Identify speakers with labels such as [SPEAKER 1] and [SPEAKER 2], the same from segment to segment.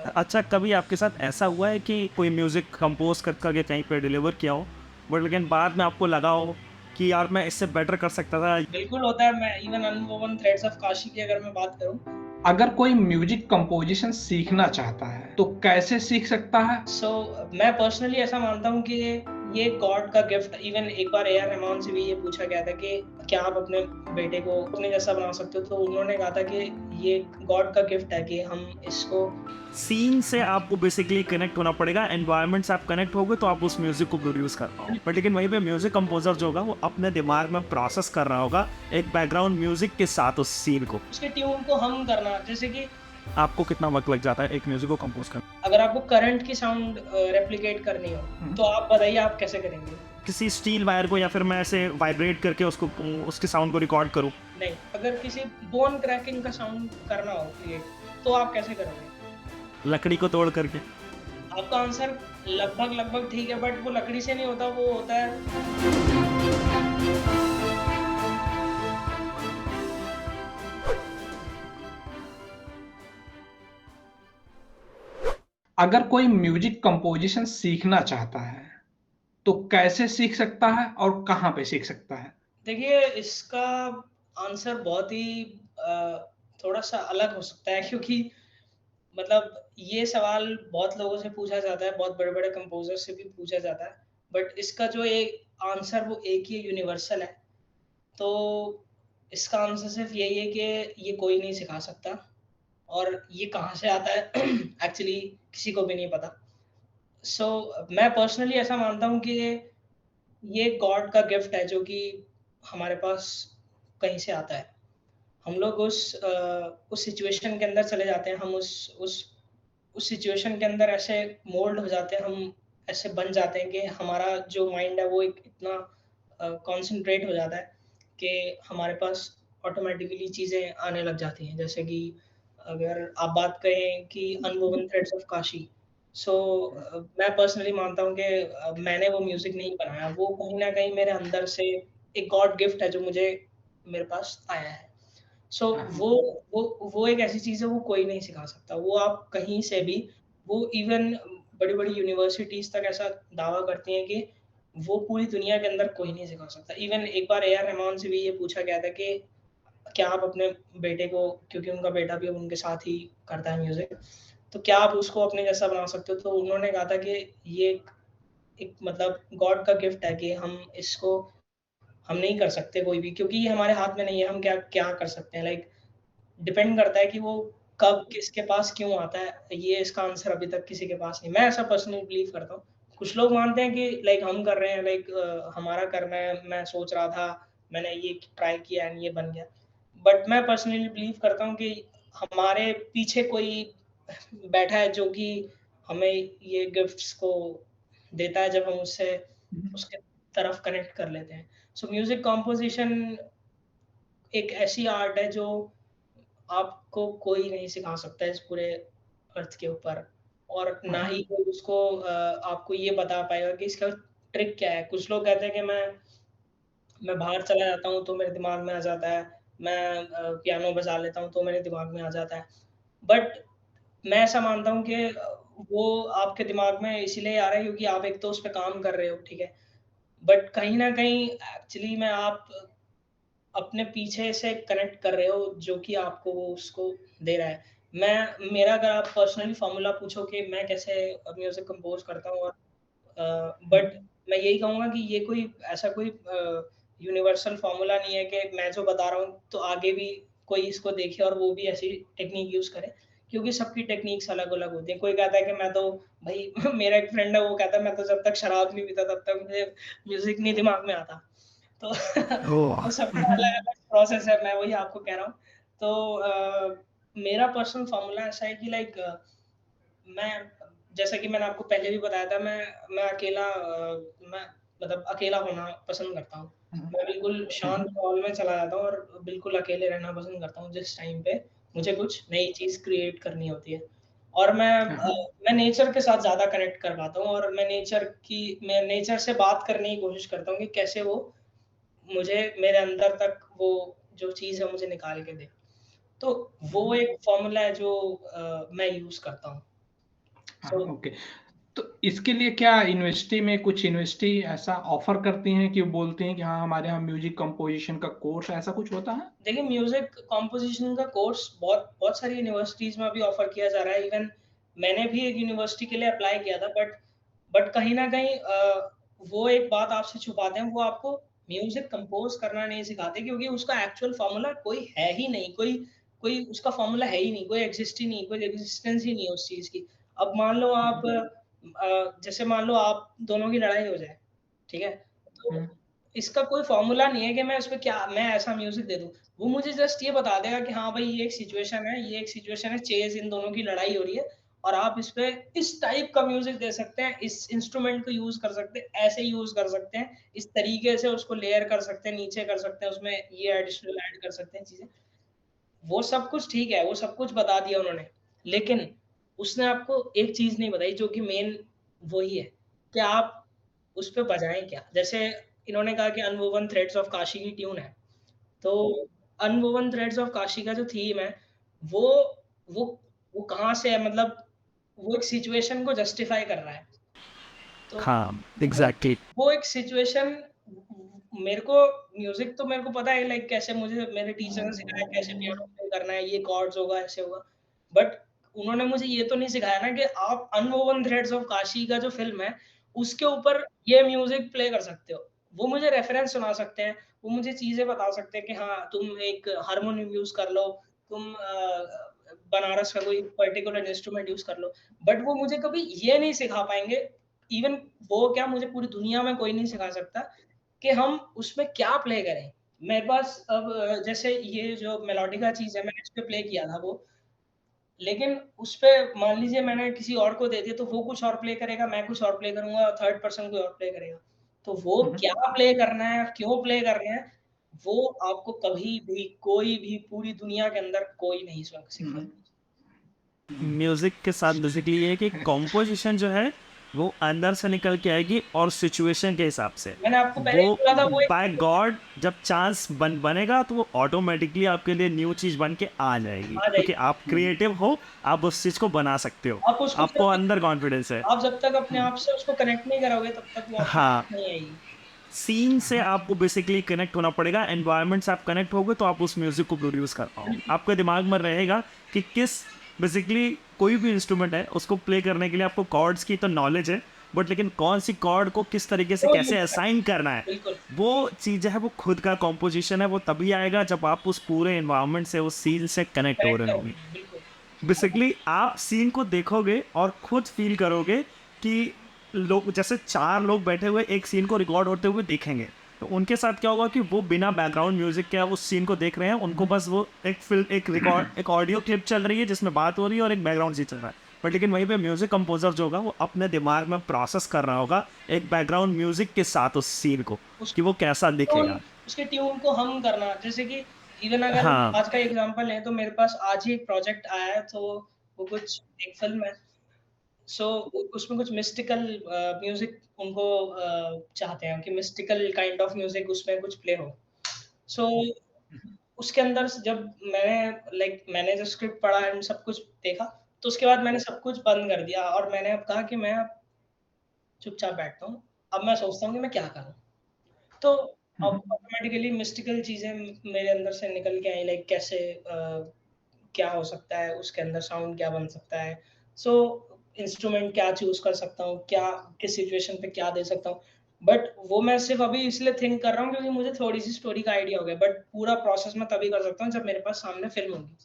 [SPEAKER 1] अच्छा, कभी आपके साथ ऐसा हुआ है कि कोई म्यूज़िक कंपोज़ कर करके कहीं पे डिलीवर किया हो, बट लेकिन बाद में आपको लगा हो कि यार मैं इससे बेटर कर सकता था?
[SPEAKER 2] बिल्कुल होता है। मैं इवन अनवोवन थ्रेड्स ऑफ काशी की अगर मैं बात करूँ,
[SPEAKER 3] अगर कोई म्यूजिक कंपोजिशन सीखना चाहता है तो कैसे सीख सकता है?
[SPEAKER 2] मैं पर्सनली ऐसा मानता हूँ कि ये गॉड का गिफ्ट। इवन एक बार ए आर रहमान से भी ये पूछा गया था कि क्या आप अपने बेटे को अपने जैसा बना सकते हो, तो उन्होंने कहा था कि ये गॉड का गिफ्ट है कि हम इसको।
[SPEAKER 1] सीन से आपको बेसिकली कनेक्ट होना पड़ेगा, एनवायरनमेंट से आप कनेक्ट होगे तो आप उस म्यूज़िक को प्रोड्यूस कर पाओगे। बट लेकिन वहीं पे म्यूज़िक कंपोज़र जो होगा वो अपने दिमाग में प्रोसेस कर रहा होगा एक बैकग्राउंड म्यूज़िक के साथ उस सीन को।
[SPEAKER 2] उसके ट्यून को हम करना, जैसे कि
[SPEAKER 1] आपको कितना वक़्त लग जाता है एक म्यूज़िक को कंपोज़ करने?
[SPEAKER 2] अगर आपको करंट की साउंड रेप्लिकेट करनी हो, तो आप बताइए आप कैसे करेंगे?
[SPEAKER 1] किसी स्टील वायर को या फिर मैं ऐसे वाइब्रेट करके उसको उसके साउंड को रिकॉर्ड करूँ?
[SPEAKER 2] नहीं, अगर किसी बोन क्रैकिंग का साउंड करना हो क्रिएट, तो आप कैसे करोगे?
[SPEAKER 1] लकड़ी को तोड़ करके?
[SPEAKER 2] आपका आंसर लगभग ठीक है, बट वो लकड़ी से नहीं होता, वो होता है।
[SPEAKER 3] अगर कोई म्यूजिक कंपोजिशन सीखना चाहता है तो कैसे सीख सकता है और कहाँ पे सीख सकता है?
[SPEAKER 2] देखिए, इसका आंसर बहुत ही थोड़ा-सा अलग हो सकता है, क्योंकि मतलब ये सवाल बहुत लोगों से पूछा जाता है, बहुत बड़े-बड़े कंपोज़र से भी पूछा जाता है, बट इसका जो एक आंसर वो एक ही यूनिवर्सल है। तो इसका आंसर सिर्फ़ यही है कि ये कोई नहीं सिखा सकता, और ये कहाँ से आता है एक्चुअली किसी को भी नहीं पता। मैं पर्सनली ऐसा मानता हूँ कि ये गॉड का गिफ्ट है जो कि हमारे पास कहीं से आता है। हम लोग उस सिचुएशन के अंदर चले जाते हैं, हम उस सिचुएशन के अंदर ऐसे मोल्ड हो जाते हैं, हम ऐसे बन जाते हैं कि हमारा जो माइंड है वो एक इतना कॉन्सन्ट्रेट हो जाता है कि हमारे पास ऑटोमैटिकली चीज़ें आने लग जाती हैं। जैसे कि अगर आप बात करें कि अनवोवन थ्रेड्स ऑफ काशी, मैं पर्सनली मानता हूँ कि मैंने वो म्यूज़िक नहीं बनाया, वो कहीं न कहीं मेरे अंदर से एक गॉड गिफ्ट है जो मुझे मेरे पास आया है। सो वो वो एक ऐसी चीज़ है, वो कोई नहीं सिखा सकता। वो आप कहीं से भी, वो इवन बड़ी-बड़ी यूनिवर्सिटीज़ तक ऐसा दावा करती हैं कि वो पूरी दुनिया के अंदर कोई नहीं सिखा सकता। इवन एक बार ए आर रहमान से भी ये पूछा गया था कि क्या आप अपने बेटे को, क्योंकि उनका बेटा भी अब उनके साथ ही करता है म्यूज़िक, तो क्या आप उसको अपने जैसा बना सकते हो? तो उन्होंने कहा था कि ये एक एक मतलब गॉड का गिफ्ट है कि हम नहीं कर सकते कोई भी, क्योंकि ये हमारे हाथ में नहीं है, हम क्या क्या कर सकते हैं। लाइक डिपेंड करता है कि वो कब किसके पास क्यों आता है, ये इसका आंसर अभी तक किसी के पास नहीं। मैं ऐसा पर्सनली बिलीव करता हूँ। कुछ लोग मानते हैं कि लाइक हम कर रहे हैं, लाइक हमारा करना है, मैं सोच रहा था, मैंने ये ट्राई किया एंड ये बन गया। बट मैं पर्सनली बिलीव करता हूँ कि हमारे पीछे कोई बैठा है जो कि हमें ये गिफ्ट्स को देता है जब हम उससे उसके तरफ कनेक्ट कर लेते हैं। म्यूज़िक कंपोज़िशन एक ऐसी आर्ट है जो आपको कोई नहीं सिखा सकता है इस पूरे अर्थ के ऊपर, और ना ही कोई उसको आपको ये बता पाएगा कि इसका ट्रिक क्या है। कुछ लोग कहते हैं कि मैं बाहर चला जाता हूँ तो मेरे दिमाग में आ जाता है, मैं पियानो बजा लेता हूँ तो मेरे दिमाग में आ जाता है। बट मैं ऐसा मानता हूँ कि वो आपके दिमाग में इसीलिए आ रहा है क्योंकि आप एक तो उस पे काम कर रहे हो, ठीक है? बट कहीं न कहीं एक्चुअली में आप अपने पीछे से कनेक्ट कर रहे हो जो कि आपको वो उसको दे रहा है। मेरा अगर आप पर्सनली फ़ॉर्मूला पूछो कि मैं कैसे म्यूज़िक कंपोज़ करता हूँ, और बट मैं यही कहूँगा कि ये कोई ऐसा कोई यूनिवर्सल फ़ॉर्मूला नहीं है कि मैं जो बता रहा हूँ तो आगे भी कोई इसको देखे और वो भी ऐसी टेक्नीक यूज़ करे, क्योंकि सबकी टेक्निक्स अलग-अलग होती हैं। कोई कहता है कि मैं तो भई मेरा एक फ्रेंड है, वो कहता है मैं तो जब तक शराब नहीं पीता तब तक मुझे म्यूज़िक नहीं दिमाग में आता। तो
[SPEAKER 1] ओह!
[SPEAKER 2] तो सबका अलग-अलग प्रोसेस है, मैं वही आपको कह रहा हूँ। तो मेरा पर्सनल फ़ॉर्मूला ऐसा है कि लाइक मैं, जैसा कि मैंने आपको पहले भी बताया था, मैं अकेला मैं मतलब अकेला होना पसंद करता हूँ। मैं बिल्कुल शांत माहौल में चला जाता हूँ और बिल्कुल अकेले रहना पसंद करता हूँ जिस टाइम पे मुझे कुछ नई चीज़ क्रिएट करनी होती है। और मैं नेचर के साथ ज़्यादा कनेक्ट कर पाता हूँ, और मैं नेचर से बात करने की कोशिश करता हूँ कि कैसे वो मुझे मेरे अंदर तक वो जो चीज़ है मुझे निकाल के दे। तो वो एक फ़ॉर्मूला है जो मैं यूज़ करता हूँ।
[SPEAKER 3] हाँ,
[SPEAKER 2] सो
[SPEAKER 3] ओके। तो इसके लिए क्या यूनिवर्सिटी में कुछ यूनिवर्सिटी ऐसा ऑफ़र करती हैं कि वो बोलती हैं कि हाँ, हमारे यहाँ म्यूज़िक कंपोज़िशन का कोर्स ऐसा कुछ होता है?
[SPEAKER 2] देखिए म्यूज़िक कंपोज़िशन का कोर्स बहुत बहुत सारी यूनिवर्सिटीज़ में अभी ऑफ़र किया जा रहा है। इवन मैंने भी एक यूनिवर्सिटी के लिए अप्लाई किया था बट कहीं न कहीं वो एक बात आपसे छुपाते हैं, वो आपको म्यूज़िक कंपोज़ करना नहीं सिखाते क्योंकि उसका एक्चुअल फ़ॉर्मूला कोई है ही नहीं, कोई कोई उसका फ़ॉर्मूला है ही नहीं, कोई एक्सिस्ट ही नहीं, कोई एक्जिस्टेंस ही नहीं है उस चीज़ की। अब मान लो
[SPEAKER 3] हुँ,
[SPEAKER 2] आप जैसे मान लो आप दोनों की लड़ाई हो जाए, ठीक है? तो
[SPEAKER 3] हुँ,
[SPEAKER 2] इसका कोई फ़ॉर्मूला नहीं है कि मैं ऐसा म्यूज़िक दे दूँ। वो मुझे जस्ट ये बता देगा कि हाँ भाई ये एक सिचुएशन है, चेज़ इन दोनों की लड़ाई हो रही है और आप इस पे इस टाइप का म्यूज़िक दे सकते हैं, इस इंस्ट्रूमेंट को यूज़ कर सकते हैं, ऐसे यूज़ कर सकते हैं, इस तरीके से उसको लेयर कर सकते हैं, नीचे कर सकते हैं, उसमें ये एडिशनल ऐड कर सकते हैं चीज़ें। वो सब कुछ ठीक है, वो सब कुछ बता दिया उन्होंने। लेकिन उसने आपको एक चीज़ नहीं बताई जो कि मेन वही है कि आप उस पे बजाएँ क्या? जैसे इन्होंने कहा कि अनवोवन थ्रेड्स ऑफ काशी की ट्यून है। तो अनवोवन थ्रेड्स ऑफ काशी का जो थीम है, वो वो वो कहाँ से है मतलब वो एक सिचुएशन को जस्टिफ़ाई कर रहा है। तो
[SPEAKER 1] हाँ,
[SPEAKER 2] वो
[SPEAKER 1] एग्ज़ैक्टली।
[SPEAKER 2] वो एक सिचुएशन मेरे को म्यूज़िक तो मेरे को पता है लाइक कैसे मुझे मेरे टीचर ने सिखाया कैसे पियानो प्ले करना है, ये कॉर्ड्स होगा, ऐसे होगा। बट उन्होंने मुझे ये तो नहीं सिखाया ना कि आप अनवोवन थ्रेड्स ऑफ काशी का जो फ़िल्म है, उसके ऊपर ये म्यूज़िक प्ले कर सकते हो। वो मुझे रेफ़रेंस सुना सकते हैं, वो मुझे चीज़ें बता सकते हैं कि हाँ, तुम एक हारमोनियम यूज़ कर लो, तुम बनारस का कोई पर्टिकुलर इंस्ट्रूमेंट यूज़ कर लो। बट वो मुझे कभी ये नहीं सिखा पाएँगे इवन वो क्या मुझे पूरी दुनिया में कोई नहीं सिखा सकता कि हम उसमें क्या प्ले करें। मेरे पास अब जैसे ये जो मेलोडी का चीज़ है मैंने इस पे प्ले किया था वो, लेकिन उसपे मान लीजिए मैंने किसी और को दे दिया तो वो कुछ और प्ले करेगा, मैं कुछ और प्ले करूँगा, थर्ड पर्सन कोई और प्ले करेगा। तो वो
[SPEAKER 3] हुँ, हुँ।
[SPEAKER 2] क्या प्ले करना है, क्यों प्ले करना है, वो आपको कभी भी कोई भी पूरी दुनिया के अंदर कोई नहीं
[SPEAKER 3] हुँ,
[SPEAKER 2] सिखा
[SPEAKER 3] हुँ,
[SPEAKER 2] सकता।
[SPEAKER 3] हुँ,
[SPEAKER 1] म्यूज़िक के साथ बेसिकली ये है कि कॉम्पोज़िशन जो है, वो अंदर से निकल के आएगी और सिचुएशन के हिसाब से।
[SPEAKER 2] मैंने आपको पहले ही
[SPEAKER 1] वो
[SPEAKER 2] बोला था वो एक
[SPEAKER 1] बाय गॉड जब चांस बनेगा तो वो ऑटोमैटिकली आपके लिए न्यू चीज़ बन के आ जाएगी।
[SPEAKER 2] आ
[SPEAKER 1] क्योंकि
[SPEAKER 2] जाएगी।
[SPEAKER 1] आप क्रिएटिव हो, आप उस चीज़ को बना सकते हो।
[SPEAKER 2] आप उसको
[SPEAKER 1] आपको
[SPEAKER 2] जब
[SPEAKER 1] अंदर कॉन्फिडेंस है।
[SPEAKER 2] आप जब तक अपने आप से उसको कनेक्ट नहीं कराओगे तब तक वो आपके
[SPEAKER 1] हाँ,
[SPEAKER 2] पास नहीं आएगी।
[SPEAKER 1] सीन से
[SPEAKER 3] हाँ,
[SPEAKER 1] आपको बेसिकली कनेक्ट होना पड़ेगा, एनवायरनमेंट से आप कनेक्ट होगे तो आप उस म्यूजिक को प्रोड्यूस कर पाओगे।
[SPEAKER 2] बिल्कुल,
[SPEAKER 1] आपके दिमाग में रहेगा कि किस बेसिकली कोई भी इंस्ट्रूमेंट है उसको प्ले करने के लिए आपको कॉर्ड्स की तो नॉलेज है, बट लेकिन कौन सी कॉर्ड को किस तरीके से
[SPEAKER 2] वो
[SPEAKER 1] कैसे
[SPEAKER 2] यूज़ करना
[SPEAKER 1] असाइन करना है,
[SPEAKER 2] बिल्कुल,
[SPEAKER 1] वो चीज़ है, वो खुद का कॉम्पोजिशन है। वो तभी आएगा जब आप उस पूरे इन्वायरमेंट से उस सीन से कनेक्ट हो
[SPEAKER 2] कनेक्ट
[SPEAKER 1] रहे होंगे।
[SPEAKER 2] करोगे, बिल्कुल।
[SPEAKER 1] बेसिकली आप सीन को देखोगे और खुद फील करोगे कि लोग जैसे चार लोग बैठे हुए एक सीन को रिकॉर्ड होते हुए देखेंगे, तो उनके साथ क्या होगा कि वो बिना बैकग्राउंड म्यूजिक के उस सीन को देख रहे हैं। उनको बस वो एक फिल्म एक रिकॉर्ड एक ऑडियो क्लिप चल रही है जिसमें बात हो रही है और एक बैकग्राउंड सीन चल रहा है। बट लेकिन वहीं पे म्यूजिक कंपोजर जो होगा वो अपने दिमाग में प्रोसेस कर रहा होगा एक बैकग्राउंड म्यूजिक के साथ उस सीन को,
[SPEAKER 2] उस
[SPEAKER 1] कि वो कैसा
[SPEAKER 2] ट्यून
[SPEAKER 1] दिखेगा।
[SPEAKER 2] उसके ट्यून को हम करना जैसे कि इवन अगर
[SPEAKER 1] हाँ।
[SPEAKER 2] आज का एग्ज़ाम्पल लें तो मेरे पास आज ही एक प्रोजेक्ट आया है तो वो कुछ एक फ़िल्म है। सो उ उसमें कुछ मिस्टिकल म्यूज़िक उनको चाहते हैं कि मिस्टिकल काइंड ऑफ म्यूज़िक उसमें कुछ प्ले हो। सो उसके अंदर से जब मैंने जब स्क्रिप्ट पढ़ा एंड सब कुछ देखा, तो उसके बाद मैंने सब कुछ बंद कर दिया और मैंने अब कहा कि मैं अब चुपचाप बैठता हूँ। अब मैं सोचता हूँ कि मैं क्या करूँ? तो
[SPEAKER 3] हुँ,
[SPEAKER 2] अब
[SPEAKER 3] हुँ,
[SPEAKER 2] ऑटोमैटिकली मिस्टिकल चीज़ें मेरे अंदर से निकल के आई लाइक कैसे क्या हो सकता है, उसके अंदर साउंड क्या बन सकता है। सो इंस्ट्रूमेंट क्या चूज़ कर सकता हूँ, क्या किस सिचुएशन पे क्या दे सकता हूँ। बट वो मैं सिर्फ़ अभी इसलिए थिंक कर रहा हूँ क्योंकि मुझे थोड़ी-सी स्टोरी का आइडिया हो गया, बट पूरा प्रोसेस मैं तभी कर सकता हूँ जब मेरे पास सामने फ़िल्म होगी।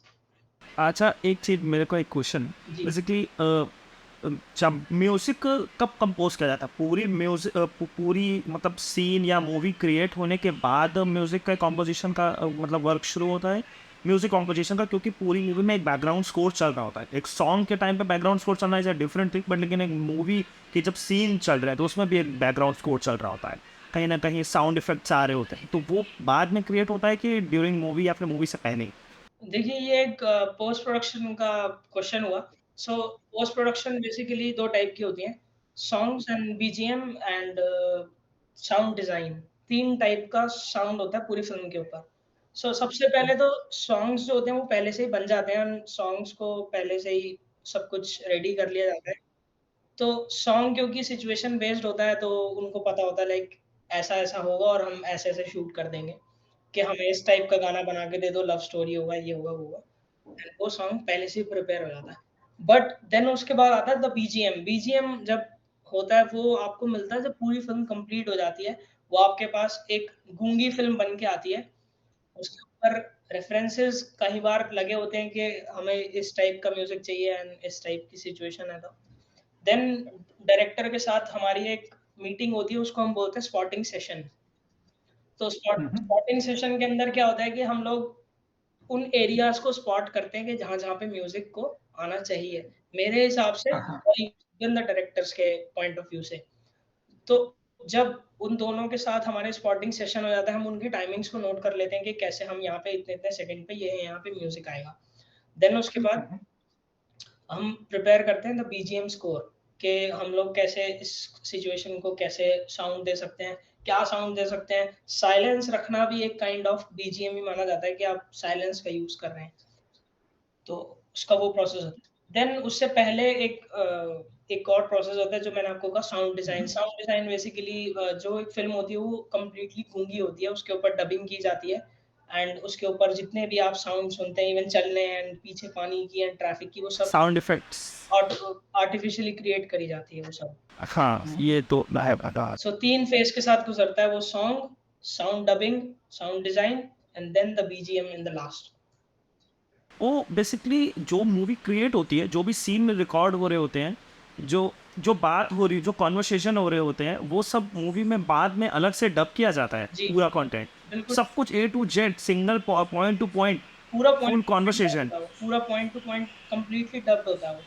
[SPEAKER 1] अच्छा, एक चीज़ मेरे को एक क्वेश्चन
[SPEAKER 2] जी।
[SPEAKER 1] बेसिकली जब म्यूज़िक कब कंपोज़ किया जाता है? पूरी पूरी मतलब सीन या मूवी क्रिएट होने के बाद म्यूज़िक का कंपोज़िशन का मतलब वर्क शुरू होता है? म्यूज़िक कंपोज़िशन का, क्योंकि पूरी मूवी में एक बैकग्राउंड स्कोर चल रहा होता है। एक सॉन्ग के टाइम पे बैकग्राउंड स्कोर चलना is a different thing, but लेकिन एक मूवी की जब सीन चल रहा है तो उसमें भी एक बैकग्राउंड स्कोर चल रहा होता है। कहीं न कहीं साउंड इफ़ेक्ट्स आ रहे होते हैं। तो वो बाद में क्रिएट होता है कि ड्यूरिंग मूवी या फिर मूवी से पहले ही?
[SPEAKER 2] देखिए, ये एक पोस्ट प्रोडक्शन का क्वेश्चन हुआ। So post production basically 2 type की होती हैं, songs and BGM and sound design. 3 type का साउंड होता है पूरी फ़िल्म के ऊपर। सो सबसे पहले तो सॉन्ग्स जो होते हैं वो पहले से ही बन जाते हैं, सॉन्ग्स को पहले से ही सब कुछ रेडी कर लिया जाता है। तो सॉन्ग क्योंकि सिचुएशन बेस्ड होता है तो उनको पता होता है लाइक ऐसा-ऐसा होगा और हम ऐसे-ऐसे शूट कर देंगे, कि हमें इस टाइप का गाना बना के दे दो, लव स्टोरी होगा, ये होगा, वो होगा। एंड वो सॉन्ग पहले से ही प्रिपेयर हो जाता है। बट देन उसके बाद आता है द बीजीएम। बीजीएम जब होता है वो आपको मिलता है जब पूरी फ़िल्म कंप्लीट हो जाती है। वो आपके पास एक गूंगी फ़िल्म बन के आती है। उसके ऊपर रेफरेंसेस कई बार लगे होते हैं कि हमें इस टाइप का म्यूज़िक चाहिए एंड इस टाइप की सिचुएशन है तो। देन डायरेक्टर के साथ हमारी एक मीटिंग होती है, उसको हम बोलते हैं स्पॉटिंग सेशन। तो
[SPEAKER 3] हुँ, हुँ।
[SPEAKER 2] स्पॉटिंग सेशन के अंदर क्या होता है कि हम लोग उन एरियाज़ को स्पॉट करते हैं कि जहाँ-जहाँ पे म्यूज़िक को आना चाहिए। मेरे हिसाब से
[SPEAKER 3] हाँ, हाँ।
[SPEAKER 2] और इवन द डायरेक्टर्स के पॉइंट ऑफ व्यू से। तो जब उन दोनों के साथ हमारे स्पॉटिंग सेशन हो जाता है, हम उनकी टाइमिंग्स को नोट कर लेते हैं कि कैसे हम यहाँ पे इतने-इतने सेकंड पे ये यहाँ पे म्यूज़िक आएगा। देन उसके
[SPEAKER 3] हुँ,
[SPEAKER 2] बाद
[SPEAKER 3] हुँ।
[SPEAKER 2] हम प्रिपेयर करते हैं द बीजीएम स्कोर कि हम लोग कैसे इस सिचुएशन को कैसे साउंड दे सकते हैं, क्या साउंड दे सकते हैं। साइलेंस रखना भी एक काइंड ऑफ बीजीएम ही माना जाता है कि आप साइलेंस का यूज़ कर रहे हैं। तो उसका वो प्रोसेस होता है। देन उससे पहले एक और प्रोसेस होता है जो मैंने आपको कहा साउंड
[SPEAKER 3] हुँ,
[SPEAKER 2] डिज़ाइन।
[SPEAKER 3] हुँ।
[SPEAKER 2] साउंड डिज़ाइन बेसिकली जो एक फ़िल्म होती है वो कंप्लीटली गूंगी होती है, उसके ऊपर डबिंग की जाती है एंड उसके ऊपर जितने भी आप साउंड सुनते हैं इवन चलने एंड पीछे पानी की एंड ट्रैफिक की वो सब
[SPEAKER 1] साउंड इफेक्ट्स।
[SPEAKER 2] आर्टिफिशियली क्रिएट करी जाती है वो सब।
[SPEAKER 1] हाँ,
[SPEAKER 3] हुँ।
[SPEAKER 1] ये तो है पता।
[SPEAKER 2] सो 3 फेज़ के साथ गुज़रता है वो song, sound dubbing, sound design and then the BGM in the last.
[SPEAKER 1] वो बेसिकली जो मूवी क्रिएट होती है, जो भी सीन में रिकॉर्ड हो रहे होते हैं, जो जो बात हो रही, जो कॉन्वर्सेशन हो रहे होते हैं, वो सब मूवी में बाद में अलग से डब किया जाता है,
[SPEAKER 2] जी,
[SPEAKER 1] पूरा कंटेंट।
[SPEAKER 2] बिल्कुल
[SPEAKER 1] सब कुछ A to Z, single point to point,
[SPEAKER 2] पूरा
[SPEAKER 1] full
[SPEAKER 2] point to point dub
[SPEAKER 1] conversation.
[SPEAKER 2] होता है वो, पूरा point to point completely dubbed होता है वो।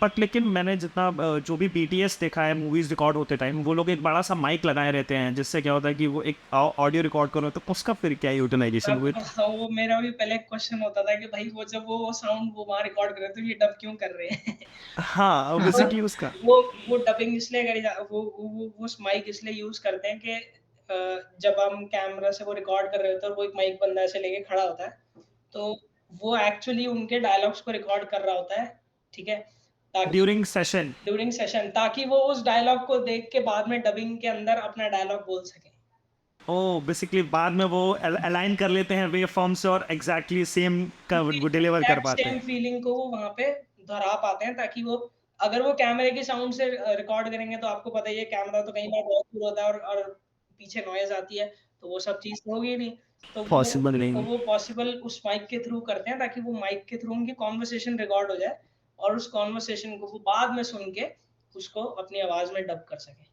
[SPEAKER 1] बट लेकिन मैंने जितना जो भी बीटीएस देखा है मूवीज रिकॉर्ड होते टाइम, वो लोग एक बड़ा सा माइक लगाए रहते हैं, जिससे क्या होता है कि वो एक ऑडियो रिकॉर्ड करो, तो उसका फिर क्या यूटिलाइजेशन हुई?
[SPEAKER 2] हाँ, वो मेरा भी पहले क्वेश्चन होता था कि भाई वो जब वो साउंड वो वहाँ रिकॉर्ड कर रहे थे, तो ये डब क्यों कर रहे हैं?
[SPEAKER 1] हाँ,
[SPEAKER 2] तो
[SPEAKER 1] बेसिकली उसका।
[SPEAKER 2] वो डबिंग इसलिए करी जा वो माइक इसलिए यूज़ करते हैं कि जब हम कैमरा से वो रिकॉर्ड कर रहे होते हैं और वो एक माइक बंदा ऐसे लेके खड़ा होता है, तो वो एक्चुअली उनके डायलॉग्स को रिकॉर्ड कर रहा होता है, ठीक है? ताकि
[SPEAKER 1] ड्यूरिंग सेशन।
[SPEAKER 2] ड्यूरिंग सेशन ताकि वो उस डायलॉग को देख के बाद में डबिंग के अंदर अपना डायलॉग बोल सकें।
[SPEAKER 1] ओह! बेसिकली बाद में वो अलाइन कर लेते हैं वेव फॉर्म से और एग्ज़ैक्टली सेम का वो डिलीवर कर
[SPEAKER 2] एग्ज़ैक्ट
[SPEAKER 1] पाते
[SPEAKER 2] सेम
[SPEAKER 1] हैं।
[SPEAKER 2] फीलिंग को वो वहाँ पे दोहरा पाते हैं ताकि वो अगर वो कैमरे की साउंड से रिकॉर्ड करेंगे तो आपको पता ही है कैमरा तो कई बार बहुत दूर होता है और पीछे नॉइज़ आती है, तो वो सब चीज़ तो होगी नहीं।
[SPEAKER 1] पॉसिबल
[SPEAKER 2] तो
[SPEAKER 1] नहीं।
[SPEAKER 2] वो पॉसिबल उस माइक के थ्रू करते हैं ताकि वो माइक के थ्रू उनकी कन्वर्सेशन रिकॉर्ड हो जाए और उस कन्वर्सेशन को वो बाद में सुन के उसको अपनी आवाज़ में डब कर सकें।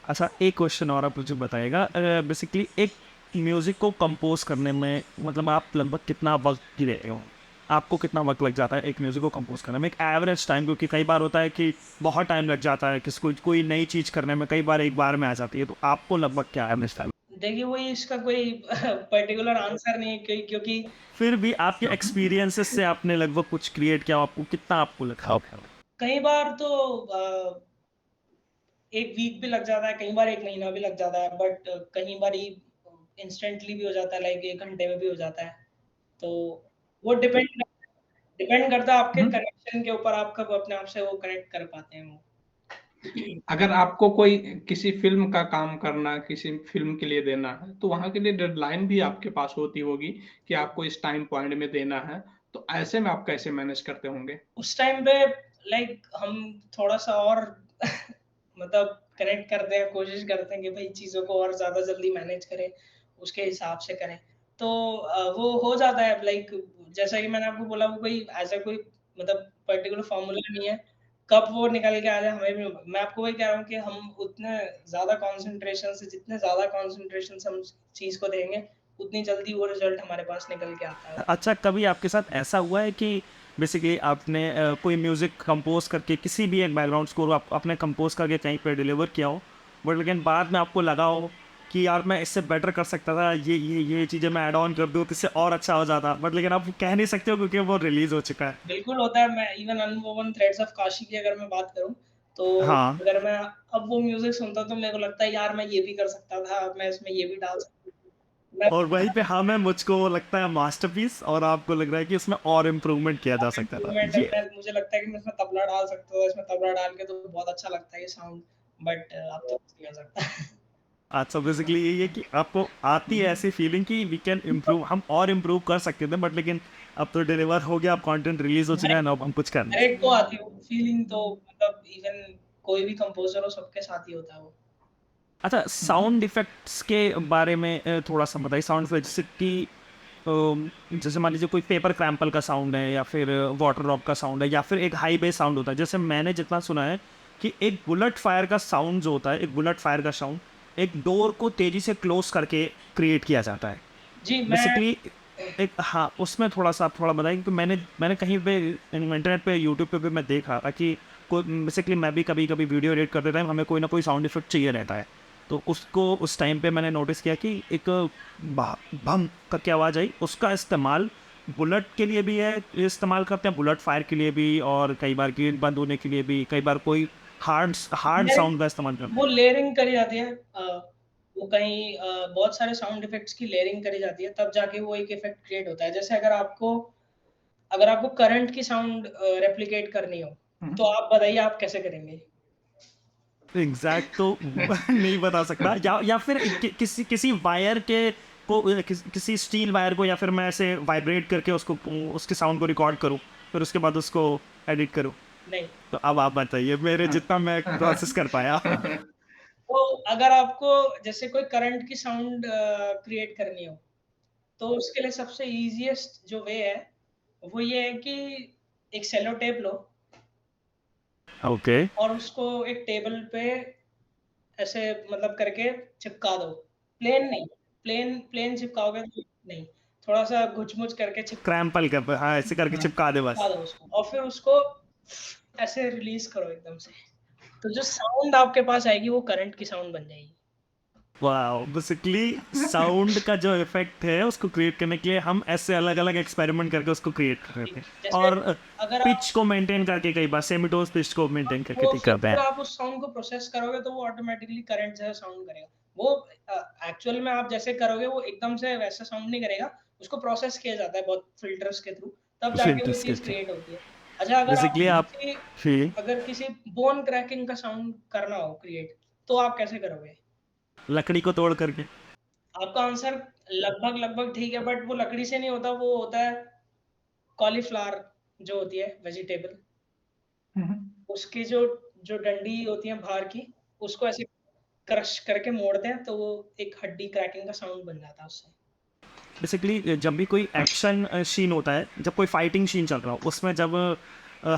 [SPEAKER 1] अच्छा, एक क्वेश्चन और आप मुझे बताइएगा, बेसिकली एक म्यूज़िक को कंपोज़ करने में मतलब आप लगभग कितना वक़्त दे रहे हो? आपको कितना वक़्त लग जाता है एक म्यूज़िक को कंपोज़ करने में? एक एवरेज टाइम, क्योंकि कई बार होता है कि बहुत टाइम लग जाता है, किसी को कोई नई चीज़ करने में कई बार एक बार में आ जाती है, तो आपको लगभग क्या एवरेज टाइम?
[SPEAKER 2] देखिए वही इसका कोई पर्टिकुलर आंसर नहीं है क्योंकि
[SPEAKER 1] फिर भी आपके एक्सपीरियंसेस से आपने लगभग कुछ क्रिएट किया, आपको कितना आपको लगा होगा?
[SPEAKER 2] कई बार तो 1 वीक भी लग जाता है, कई बार 1 महीना भी लग जाता है, बट कई बारी इंस्टेंटली भी हो जाता है, लाइक 1 घंटे में भी हो जाता है। तो वो डिपेंड करता है आपके
[SPEAKER 3] हुँ।
[SPEAKER 2] कनेक्शन के ऊपर, आप कब अपने आप से वो कनेक्ट कर पाते हैं वो।
[SPEAKER 3] अगर आपको कोई किसी फ़िल्म का काम करना, किसी फ़िल्म के लिए देना है, तो वहाँ के लिए डेडलाइन भी आपके पास होती होगी कि आपको इस टाइम पॉइंट में देना है, तो ऐसे में आप कैसे मैनेज करते होंगे?
[SPEAKER 2] उस टाइम पे लाइक हम थोड़ा-सा और मतलब कनेक्ट करते हैं, कोशिश करते हैं कि भई चीज़ों को और ज़्यादा जल्दी मैनेज करें, उसके हिसाब से करें। तो वो हो जाता है लाइक जैसा कि मैंने आपको बोला वो कोई ऐसा कोई मतलब पर्टिकुलर फ़ॉर्मूला नहीं है, कब वो निकल के आ जाए हमें भी मैं आपको वही कह रहा हूँ कि हम उतने ज़्यादा कॉन्सन्ट्रेशन से जितने ज़्यादा कॉन्सन्ट्रेशन से हम उस चीज़ को देंगे, उतनी जल्दी वो रिज़ल्ट हमारे पास निकल के आता है।
[SPEAKER 1] अच्छा, कभी आपके साथ ऐसा हुआ है कि बेसिकली आपने कोई म्यूज़िक कंपोज़ करके किसी भी एक बैकग्राउंड स्कोर आप आपने कंपोज़ करके कहीं पे डिलीवर किया हो, बट लेकिन बाद में आपको लगा हो कि यार मैं इससे बेटर कर सकता था, ये चीज़ें मैं ऐड ऑन कर दूँ तो इससे और अच्छा हो जाता, बट लेकिन आप कह नहीं सकते हो क्योंकि वो रिलीज़ हो चुका है?
[SPEAKER 2] बिल्कुल होता है, मैं इवन अनवोवन थ्रेड्स ऑफ काशी की अगर मैं बात करूँ, तो
[SPEAKER 1] हाँ।
[SPEAKER 2] अगर मैं अब वो म्यूज़िक सुनता हूँ तो मेरे को लगता है यार मैं ये भी कर सकता था, मैं इसमें ये भी डाल सकता था। मैं
[SPEAKER 1] और वहीं पे हाँ मैं मुझको वो लगता है मास्टरपीस, और आपको लग रहा है कि उसमें और इम्प्रूवमेंट किया जा सकता था
[SPEAKER 2] इम्प्रूवमेंट है,
[SPEAKER 1] ये।
[SPEAKER 2] मुझे लगता है कि मैं इसमें तबला डाल सकता था, इसमें तबला डाल के तो बहुत अच्छा लगता है ये साउंड, बट अब तो कुछ नहीं हो सकता।
[SPEAKER 1] अच्छा, बेसिकली यही है कि आपको आती है ऐसी फीलिंग कि वी कैन इम्प्रूव, हम और इम्प्रूव कर सकते थे, बट लेकिन अब तो डिलीवर हो गया, अब कंटेंट रिलीज हो
[SPEAKER 2] हर
[SPEAKER 1] चुका है ना, अब हम कुछ कर नहीं
[SPEAKER 2] हर एक
[SPEAKER 1] सकते।
[SPEAKER 2] को आती है वो फीलिंग, तो मतलब इवन कोई भी कंपोज़र हो सबके साथ ही होता है वो।
[SPEAKER 1] अच्छा, साउंड इफेक्ट्स के बारे में थोड़ा सा बताइए। साउंड इफेक्ट्स जैसे कि जैसे मान लीजिए कोई पेपर क्रैम्पल का साउंड है, या फिर वाटर ड्रॉप का साउंड है, या फिर एक हाई बेस साउंड होता है। जैसे मैंने जितना सुना है कि एक बुलेट फायर का साउंड जो होता है, एक बुलेट फायर का साउंड एक डोर को तेजी से क्लोज करके क्रिएट किया जाता है
[SPEAKER 2] जी, मैं
[SPEAKER 1] बेसिकली। एक हाँ, उसमें थोड़ा सा आप थोड़ा बताएं, क्योंकि मैंने कहीं पे इंटरनेट पे यूट्यूब पे भी मैं देखा था कि कोई बेसिकली, मैं भी कभी कभी वीडियो एडिट करते टाइम हमें कोई ना कोई साउंड इफेक्ट चाहिए रहता है। तो उसको उस टाइम पे मैंने नोटिस किया कि एक भम करके आवाज़ आई, उसका इस्तेमाल बुलेट के लिए भी है, इस्तेमाल करते हैं बुलेट फायर के लिए भी, और कई बार गेट बंद होने के लिए भी, कई बार कोई हार्ड हार्ड
[SPEAKER 2] लेयरिंग
[SPEAKER 1] साउंड का इस्तेमाल करते
[SPEAKER 2] वो
[SPEAKER 1] हैं।
[SPEAKER 2] लेयरिंग करी जाती है, वो कहीं बहुत सारे साउंड इफ़ेक्ट्स की लेयरिंग करी जाती है, तब जाके वो एक इफ़ेक्ट क्रिएट होता है। जैसे अगर आपको करंट की साउंड रेप्लिकेट करनी हो, तो आप बताइए आप कैसे करेंगे?
[SPEAKER 1] एग्जैक्ट तो नहीं बता सकता, या फिर किसी किसी वायर के को किसी स्टील वायर को, या फिर मैं ऐसे वाइब्रेट करके उसको उसके साउंड को रिकॉर्ड करूं, फिर उसके बाद उसको एडिट करूं।
[SPEAKER 2] नहीं।
[SPEAKER 1] तो अब आप बताइए, मेरे जितना मैं प्रोसेस कर पाया।
[SPEAKER 2] तो अगर आपको जैसे कोई करंट की साउंड क्रिएट करनी हो, तो उसके लिए सबसे ईज़ीएस्ट जो वे है, वो ये है कि एक सेलो टेप लो
[SPEAKER 1] ओके।
[SPEAKER 2] और उसको एक टेबल पे ऐसे मतलब करके चिपका दो। प्लेन नहीं, प्लेन प्लेन चिपकाओगे तो नहीं, थोड़ा-सा घुच-मुच करके
[SPEAKER 1] क्रैम्पल कर, हाँ ऐसे करके चिपका दे
[SPEAKER 2] चिपका
[SPEAKER 1] बस।
[SPEAKER 2] दो उसको और फिर उसको ऐसे रिलीज़ करो एकदम से। तो जो साउंड आपके पास आएगी वो करंट की साउंड बन जाएगी।
[SPEAKER 1] वाह, बेसिकली साउंड का जो इफेक्ट है उसको क्रिएट करने के लिए हम ऐसे अलग अलग एक्सपेरिमेंट करके उसको क्रिएट कर रहे थे।
[SPEAKER 2] जैसे
[SPEAKER 1] और
[SPEAKER 2] अगर आप
[SPEAKER 1] पिच को मेंटेन करके, कई बार सेमीटोन पिच को मेंटेन करके
[SPEAKER 2] वो
[SPEAKER 1] ठीक करते
[SPEAKER 2] फिर
[SPEAKER 1] हैं।
[SPEAKER 2] आप उस साउंड को प्रोसेस करोगे तो वो ऑटोमैटिकली करंट जैसा साउंड करेगा। वो एक्चुअल में आप जैसे करोगे वो एकदम से वैसा साउंड नहीं करेगा, उसको प्रोसेस किया जाता है बहुत फ़िल्टर्स के थ्रू, तब जाके वो
[SPEAKER 1] फिल्टर्स
[SPEAKER 2] चीज़
[SPEAKER 1] करके
[SPEAKER 2] क्रिएट होती है। अच्छा,
[SPEAKER 1] बेसिकली आप ही
[SPEAKER 2] अगर किसी बोन क्रैकिंग का साउंड करना हो क्रिएट, तो आप कैसे करोगे?
[SPEAKER 1] लकड़ी को तोड़ करके।
[SPEAKER 2] आपका आंसर लगभग-लगभग ठीक है, बट वो लकड़ी से नहीं होता, वो होता है कॉलीफ्लावर जो होती है वेजिटेबल, उसकी जो जो डंडी होती है बाहर की, उसको ऐसे क्रश करके मोड़ते हैं, तो वो एक हड्डी क्रैकिंग का साउंड बन जाता है उससे।
[SPEAKER 1] बेसिकली जब भी कोई एक्शन सीन होता है, जब कोई फाइटिंग सीन चल रहा हो, उसमें जब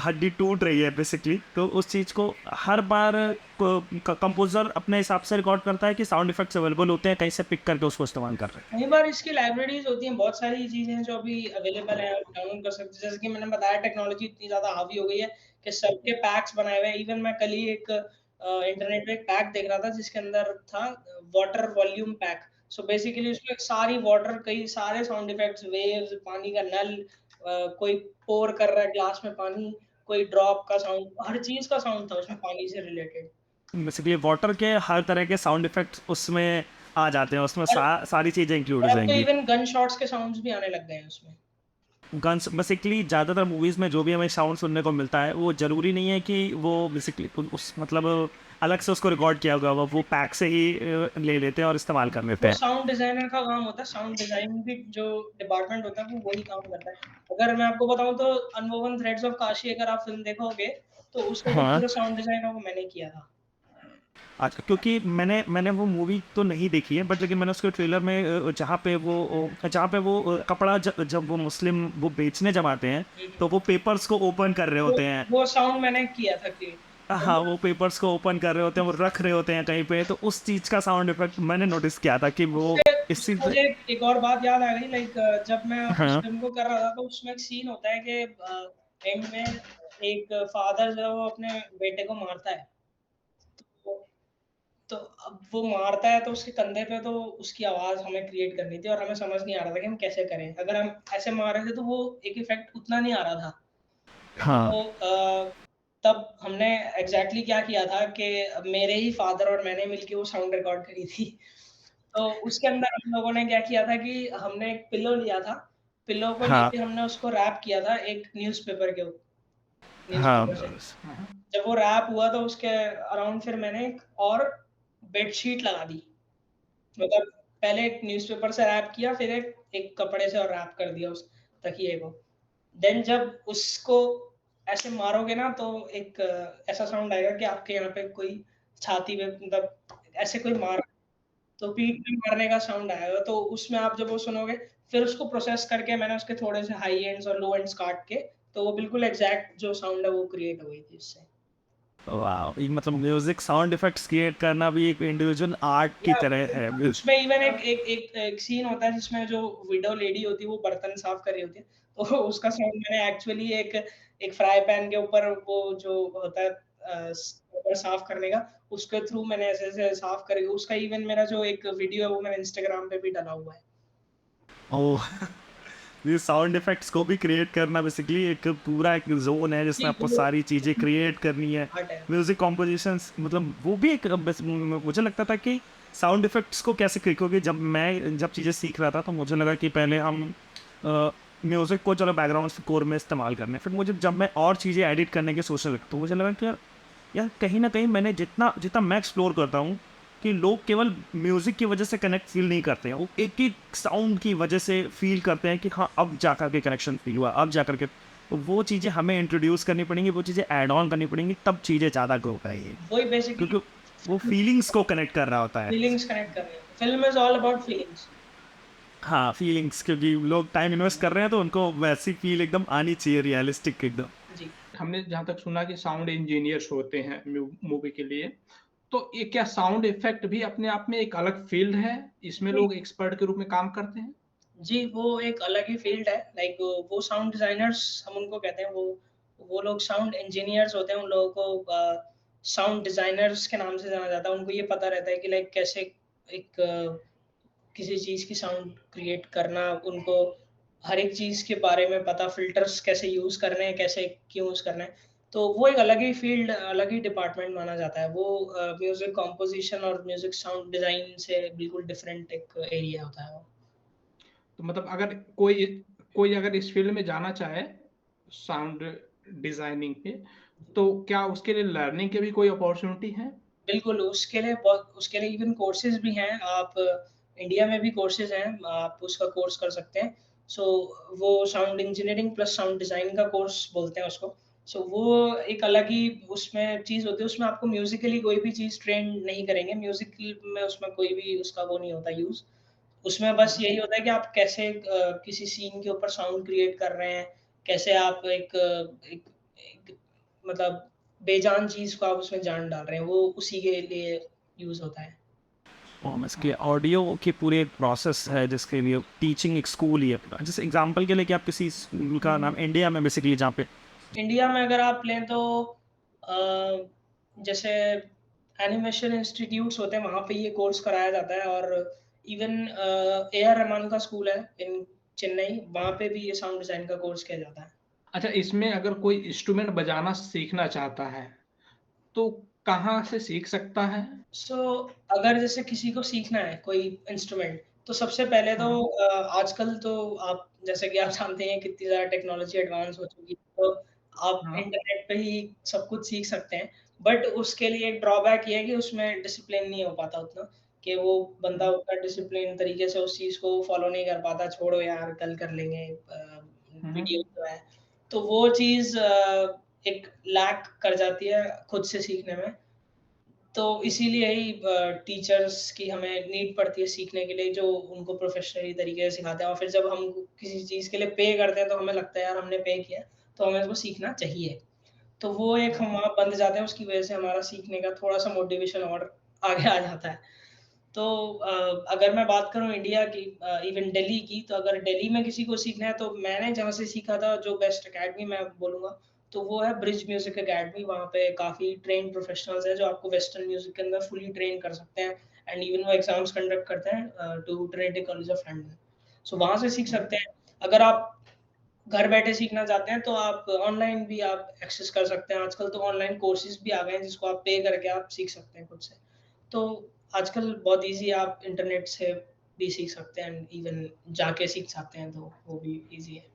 [SPEAKER 1] हड्डी टूट रही है बेसिकली, तो उस चीज़ को हर बार कंपोजर अपने हिसाब से रिकॉर्ड करता है कि साउंड इफेक्ट्स अवेलेबल होते हैं, कहीं से पिक करके उसको इस्तेमाल कर रहे हैं।
[SPEAKER 2] कई बार इसकी लाइब्रेरीज़ होती हैं, बहुत सारी चीज़ें हैं जो अभी अवेलेबल हैं, आप डाउनलोड कर सकते हैं। जैसे कि मैंने बताया टेक्नोलॉजी इतनी ज़्यादा हावी हो गई है कि सबके पैक्स बनाए हुए हैं। इवन मैं कल ही एक इंटरनेट पे एक पैक देख रहा था जिसके अंदर था water volume pack. So basically उसमें सारी वाटर कई सारे साउंड इफेक्ट्स, वेव्स, पानी का नल, कोई पोर कर रहा है ग्लास में पानी, कोई ड्रॉप का साउंड, हर चीज़ का साउंड था उसमें पानी से रिलेटेड।
[SPEAKER 1] बेसिकली वाटर के हर तरह के साउंड इफेक्ट्स उसमें आ जाते हैं, उसमें
[SPEAKER 2] और
[SPEAKER 1] सारी चीज़ें इंक्लूड हो
[SPEAKER 2] और अब तो
[SPEAKER 1] जाएंगी।
[SPEAKER 2] इवन गन शॉट्स के साउंड्स भी आने लग गए हैं उसमें।
[SPEAKER 1] गन्स बेसिकली ज़्यादातर मूवीज़ में जो भी हमें साउंड सुनने को मिलता है, वो ज़रूरी नहीं है कि वो बेसिकली उस मतलब अलग से उसको रिकॉर्ड किया हुआ, वो पैक से ही ले लेते हैं और इस्तेमाल कर लेते
[SPEAKER 2] वो
[SPEAKER 1] हैं।
[SPEAKER 2] साउंड डिज़ाइनर का काम होता है, साउंड डिज़ाइन भी जो डिपार्टमेंट होता है, वो वही काम करता है। अगर मैं आपको बताऊँ तो अनवोवन थ्रेड्स ऑफ काशी अगर आप फ़िल्म देखोगे, तो उसका जो
[SPEAKER 1] हाँ।
[SPEAKER 2] पूरा साउंड डिज़ाइन है, वो मैंने किया था।
[SPEAKER 1] अच्छा, क्योंकि मैंने मैंने वो मूवी तो नहीं देखी है, बट लेकिन मैंने उसके ट्रेलर में जहाँ पे वो कपड़ा जब वो मुस्लिम वो बेचने जब आते हैं,
[SPEAKER 2] हुँ, हुँ।
[SPEAKER 1] तो वो पेपर्स को ओपन कर रहे
[SPEAKER 2] वो
[SPEAKER 1] होते हैं।
[SPEAKER 2] वो साउंड मैंने किया था क्रिएट।
[SPEAKER 1] हाँ, वो पेपर्स को ओपन कर रहे होते हैं, वो रख रहे होते हैं कहीं पे, तो उस चीज़ का साउंड इफेक्ट मैंने नोटिस किया था कि वो
[SPEAKER 2] उससे
[SPEAKER 1] इस
[SPEAKER 2] उससे
[SPEAKER 1] चीज़ से।
[SPEAKER 2] मुझे एक और बात याद आ गई, लाइक जब मैं उस
[SPEAKER 1] हाँ।
[SPEAKER 2] फ़िल्म को कर रहा था, तो उसमें एक सीन होता है कि एंड में एक फादर जो है, वो अपने बेटे को मारता है। तो तो अब वो मारता है तो उसके कंधे पे तो उसकी आवाज़ हमें क्रिएट करनी थी और हमें समझ नहीं आ रहा था कि हम कैसे करें। अगर हम ऐसे मार रहे थे तो वो एक इफ़ेक्ट उतना नहीं आ रहा था।
[SPEAKER 1] हाँ।
[SPEAKER 2] तो तब हमने एग्ज़ैक्टली क्या किया था कि मेरे ही फ़ादर और मैंने मिलके वो साउंड रिकॉर्ड करी थी। तो उसके अंदर हम लोगों ने क्या किया था कि हमने एक पिलो लिया था, पिलो को
[SPEAKER 1] हाँ,
[SPEAKER 2] लेके हमने उसको रैप किया था एक
[SPEAKER 1] हाँ,
[SPEAKER 2] न्यूज़पेपर से।
[SPEAKER 1] बस।
[SPEAKER 3] हाँ, हाँ।
[SPEAKER 2] जब वो रैप हुआ तो उसके अराउंड फिर मैंने एक और बेडशीट लगा दी। मतलब पहले एक न्यूज़पेपर से रैप किया, फिर एक एक कपड़े से और रैप कर दिया उस तकिए को। देन जब उसको ऐसे मारोगे ना तो एक ऐसा साउंड आएगा कि आपके यहाँ पे कोई छाती पे मतलब ऐसे कोई मार तो पीठ पे मारने का साउंड आएगा, तो उसमें आप जब वो सुनोगे, फिर उसको प्रोसेस करके मैंने उसके थोड़े से हाई एंड्स और लो एंड्स काट के, तो वो बिल्कुल एग्ज़ैक्ट जो साउंड है वो क्रिएट हो गई थी उससे।
[SPEAKER 1] वाओ! ये मतलब म्यूज़िक साउंड इफ़ेक्ट्स क्रिएट करना भी एक इंडिविजुअल आर्ट की
[SPEAKER 2] या
[SPEAKER 1] तरह है।
[SPEAKER 2] उसमें इवन एक सीन होता है जिसमें जो विडो लेडी होती है वो बर्तन साफ कर रही होती है, तो उसका साउंड मैंने एक्चुअली एक फ्राई पैन के ऊपर वो जो होता है ऊपर साफ करने का, उसके थ्रू मैंने ऐसे-ऐसे साफ करके उसका इवन मेरा जो एक वीडियो है वो मैंने इंस्टाग्राम पे भी डाला हुआ है।
[SPEAKER 1] ओह! ये साउंड इफ़ेक्ट्स को भी क्रिएट करना बेसिकली एक पूरा एक ज़ोन है जिसमें
[SPEAKER 2] जी,
[SPEAKER 1] आपको
[SPEAKER 2] वो
[SPEAKER 1] सारी चीज़ें क्रिएट करनी है।
[SPEAKER 2] आर्ट है।
[SPEAKER 1] म्यूज़िक कंपोज़िशंस मतलब वो भी एक बस मुझे लगता था कि साउंड इफ़ेक्ट्स को कैसे क्योंकि जब चीज़ें सीख रहा था तो मुझे लगा कि पहले हम म्यूज़िक को चलो बैकग्राउंड स्कोर में इस्तेमाल करने हैं। फिर मुझे जब मैं और चीज़ें एडिट करने की सोचने लगा तो मुझे लगा कि यार यार कहीं न कहीं मैंने जितना जितना मैं एक्सप्लोर करता हूँ कि लोग केवल म्यूज़िक की वजह से कनेक्ट फ़ील नहीं करते हैं। वो एक-एक साउंड की वजह से फ़ील करते हैं कि हाँ, अब जाकर के कनेक्शन फ़ील हुआ, अब जाकर के तो वो चीज़ें हमें इंट्रोड्यूस करनी पड़ेंगी, वो चीज़ें ऐड ऑन करनी पड़ेंगी, तब चीज़ें ज़्यादा ग्रो करेंगी।
[SPEAKER 2] वही बेसिकली
[SPEAKER 1] क्योंकि वो फीलिंग्स को कनेक्ट कर रहा होता है।
[SPEAKER 2] फीलिंग्स कनेक्ट कर रहे हैं। Film is all about feelings.
[SPEAKER 1] हाँ, फीलिंग्स क्योंकि लोग टाइम इन्वेस्ट कर रहे हैं तो उनको वैसी फ़ील एकदम आनी चाहिए रियलिस्टिक एकदम।
[SPEAKER 2] जी।
[SPEAKER 3] हमने जहाँ तक सुना कि साउंड इंजीनियर्स होते हैं मूवी के लिए, तो ये क्या साउंड इफ़ेक्ट भी अपने आप में एक अलग फ़ील्ड है? इसमें
[SPEAKER 2] जी,
[SPEAKER 3] लोग एक्सपर्ट के रूप में काम करते हैं?
[SPEAKER 2] जी, वो एक अलग ही फ़ील्ड है। लाइक वो साउंड डिज़ाइनर्स हम उनको कहते हैं, वो लोग साउंड इंजीनियर्स होते हैं, उन लोगों को साउंड डिज़ाइनर्स के नाम से जाना जाता है। उनको ये पता रहता है कि लाइक कैसे एक किसी चीज़ की साउंड क्रिएट करना, उनको हर एक चीज़ के बारे में पता, फ़िल्टर्स कैसे यूज़ करने हैं, कैसे क्यों यूज़ करना है। तो वो एक अलग ही फ़ील्ड, अलग ही डिपार्टमेंट माना जाता है। वो म्यूज़िक कंपोज़िशन और म्यूज़िक साउंड डिज़ाइन से बिल्कुल डिफरेंट एक एरिया होता है वो।
[SPEAKER 3] तो मतलब अगर कोई कोई अगर इस फ़ील्ड में जाना चाहे, साउंड डिज़ाइनिंग पे, तो क्या उसके लिए लर्निंग की भी कोई अपॉर्च्युनिटी है?
[SPEAKER 2] बिल्कुल, उसके लिए इवन कोर्सेज़ भी हैं। आप इंडिया में भी कोर्सेज़ हैं, आप उसका कोर्स कर सकते हैं। सो वो sound engineering plus sound design का कोर्स बोलते हैं उसको। सो वो एक अलग ही उसमें चीज़ होती है, उसमें आपको म्यूज़िकली कोई भी चीज़ ट्रेन नहीं करेंगे, म्यूज़िक में उसमें कोई भी उसका वो नहीं होता यूज़। उसमें
[SPEAKER 3] हुँ,
[SPEAKER 2] बस
[SPEAKER 3] हुँ।
[SPEAKER 2] यही होता है कि आप कैसे किसी सीन के ऊपर साउंड क्रिएट कर रहे हैं, कैसे आप एक एक मतलब बेजान चीज़ को आप उसमें जान डाल रहे हैं, वो उसी के लिए यूज़ होता है।
[SPEAKER 1] इसके ऑडियो की पूरी एक प्रोसेस है जिसके लिए टीचिंग एक स्कूल ही है पूरा। जैसे एग्ज़ाम्पल के लिए कि आप किसी स्कूल का नाम इंडिया में बेसिकली जहाँ पे
[SPEAKER 2] इंडिया में अगर आप लें तो अ, जैसे एनिमेशन इंस्टीट्यूट्स होते हैं, वहाँ पे ये कोर्स कराया जाता है और इवन ए आर रहमान का स्कूल है इन चेन्नई, वहाँ पे भी ये साउंड डिज़ाइन का कोर्स किया जाता है।
[SPEAKER 3] अच्छा, इसमें अगर कोई इंस्ट्रूमेंट बजाना सीखना चाहता है, तो कहाँ से सीख सकता है?
[SPEAKER 2] सो अगर जैसे किसी को सीखना है कोई इंस्ट्रूमेंट, तो सबसे पहले तो
[SPEAKER 3] हाँ,
[SPEAKER 2] आजकल तो आप जैसे कि आप जानते हैं कितनी ज़्यादा टेक्नोलॉजी एडवांस हो चुकी है, तो आप
[SPEAKER 3] हाँ।
[SPEAKER 2] इंटरनेट पे ही सब कुछ सीख सकते हैं। बट उसके लिए एक ड्रॉबैक ये है कि उसमें डिसिप्लिन नहीं हो पाता उतना, कि वो बंदा
[SPEAKER 3] हुँ,
[SPEAKER 2] उतना डिसिप्लिन तरीके से उस चीज़ को फॉलो नहीं कर पाता, छोड़ो यार कल कर लेंगे
[SPEAKER 3] हुँ,
[SPEAKER 2] वीडियो
[SPEAKER 3] हुँ।
[SPEAKER 2] जो है। तो वो चीज़ एक लैक कर जाती है खुद से सीखने में। तो इसीलिए ही टीचर्स की हमें नीड पड़ती है सीखने के लिए, जो उनको प्रोफ़ेशनली तरीके से सिखाते हैं और फिर जब हम किसी चीज़ के लिए पे करते हैं, तो हमें लगता है यार हमने पे किया है, तो हमें इसको सीखना चाहिए। तो वो एक हम वहाँ बंद जाते हैं, उसकी वज़ह से हमारा सीखने का थोड़ा-सा मोटिवेशन और आगे आ जाता है। तो अगर मैं बात करूँ इंडिया की इवन दिल्ली की, तो अगर दिल्ली में किसी को सीखना है, तो मैंने जहाँ से सीखा था, जो बेस्ट अकेडमी मैं बोलूँगा, तो वो है ब्रिज म्यूज़िक अकेडमी। वहाँ पे काफ़ी ट्रेन्ड प्रोफ़ेशनल्स हैं, जो आपको वेस्टर्न म्यूज़िक के अंदर फुली ट्रेन कर सकते हैं एंड इवन वो एग्ज़ाम्स कंडक्ट करते हैं to Trinity College of London. So वहाँ से सीख
[SPEAKER 3] हुँ।
[SPEAKER 2] सकते हैं। अगर आप घर बैठे सीखना चाहते हैं, तो आप ऑनलाइन भी आप एक्सेस कर सकते हैं। आजकल तो ऑनलाइन कोर्सेज़ भी आ गए हैं, जिसको आप पे करके आप सीख सकते हैं खुद से। तो आजकल बहुत ईज़ी आप इंटरनेट से भी सीख सकते हैं एंड इवन जाके सीख सकते हैं, तो वो भी ईज़ी है।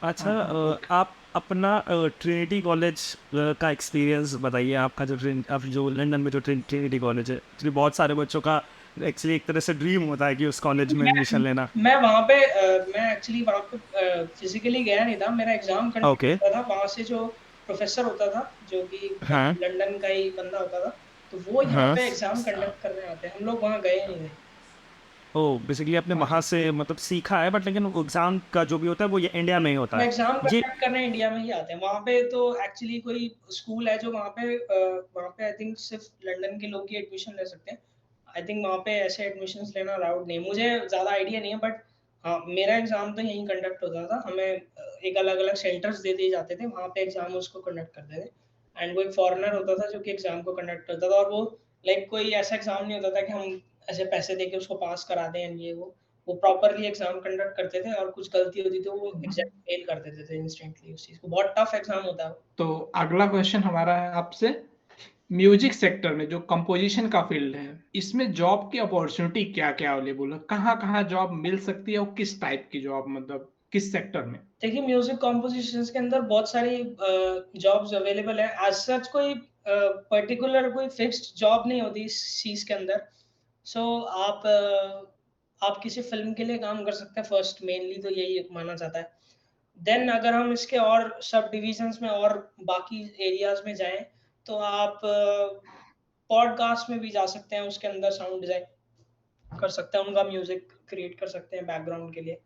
[SPEAKER 1] अच्छा,
[SPEAKER 3] ओके।
[SPEAKER 1] आप अपना ट्रिनिटी कॉलेज का एक्सपीरियंस बताइए। आपका जो आप जो लंदन में जो ट्रिनिटी कॉलेज है, एक्चुअली बहुत सारे बच्चों का एक्चुअली एक तरह से ड्रीम होता है कि उस कॉलेज में एडमिशन लेना।
[SPEAKER 2] मैं वहाँ पे मैं एक्चुअली वहाँ पे फिज़िकली गया नहीं था, मेरा एग्ज़ाम कंडक्ट
[SPEAKER 1] ओके।
[SPEAKER 2] हुआ था, वहाँ से जो प्रोफ़ेसर होता था, जो कि
[SPEAKER 1] हाँ,
[SPEAKER 2] लंदन का ही बंदा होता था, तो वो यहाँ
[SPEAKER 1] हाँ।
[SPEAKER 2] पे एग्ज़ाम कंडक्ट करने आते हैं, हम लोग वहाँ गए नहीं थे।
[SPEAKER 1] ओह! बेसिकली आपने वहाँ
[SPEAKER 3] अच्छा।
[SPEAKER 1] से मतलब सीखा है, बट लेकिन एग्ज़ाम का जो भी होता है वो ये इंडिया में ही होता
[SPEAKER 2] वो
[SPEAKER 1] है।
[SPEAKER 2] एग्ज़ाम
[SPEAKER 1] ये
[SPEAKER 2] कंडक्ट करने इंडिया में ही आते हैं, वहाँ पे तो एक्चुअली कोई स्कूल है जो वहाँ पे आई थिंक सिर्फ़ लंदन के लोग ही एडमिशन ले सकते हैं। आई थिंक वहाँ पे ऐसे एडमिशन्स लेना अलाउड नहीं है, मुझे ज़्यादा आइडिया नहीं है बट हाँ, मेरा एग्ज़ाम तो यहीं कंडक्ट होता था, हमें एक अलग-अलग सेंटर्स दे दिए जाते थे, वहाँ पे एग्ज़ाम उसको कंडक्ट करते थे एंड वो एक फ़ॉरेनर होता था जो कि एग्ज़ाम को कंडक्ट करता था और वो लाइक कोई ऐसा एग्ज़ाम नहीं होता था कि हम ऐसे पैसे देके उसको पास करा दें एंड ये वो प्रॉपरली एग्ज़ाम कंडक्ट करते थे और कुछ गलती होती तो वो एग्ज़ाम फेल कर देते थे इंस्टेंटली उस चीज़ को, बहुत टफ एग्ज़ाम होता है वो।
[SPEAKER 3] तो अगला क्वेश्चन हमारा है आपसे, म्यूजिक सेक्टर में जो कंपोजिशन का फील्ड है, इसमें जॉब की अपॉर्चुनिटी क्या-क्या अवेलेबल है? कहाँ-कहाँ जॉब मिल सकती है और किस टाइप की जॉब, मतलब किस सेक्टर में?
[SPEAKER 2] देखिए म्यूज़िक कॉम्पोज़िशंस के अंदर बहुत सारी जॉब्स अवेलेबल हैं, एज़ सच कोई पर्टिकुलर कोई फिक्स्ड जॉब नहीं होती इस चीज़ के अंदर। सो आप किसी फ़िल्म के लिए काम कर सकते हैं फर्स्ट मेनली तो यही माना जाता है। देन अगर हम इसके और सब डिविज़न्स में और बाकी एरियाज़ में जाएँ, तो आप पॉडकास्ट में भी जा सकते हैं, उसके अंदर साउंड डिज़ाइन कर सकते हैं, उनका म्यूज़िक क्रिएट कर सकते हैं बैकग्राउंड के लिए।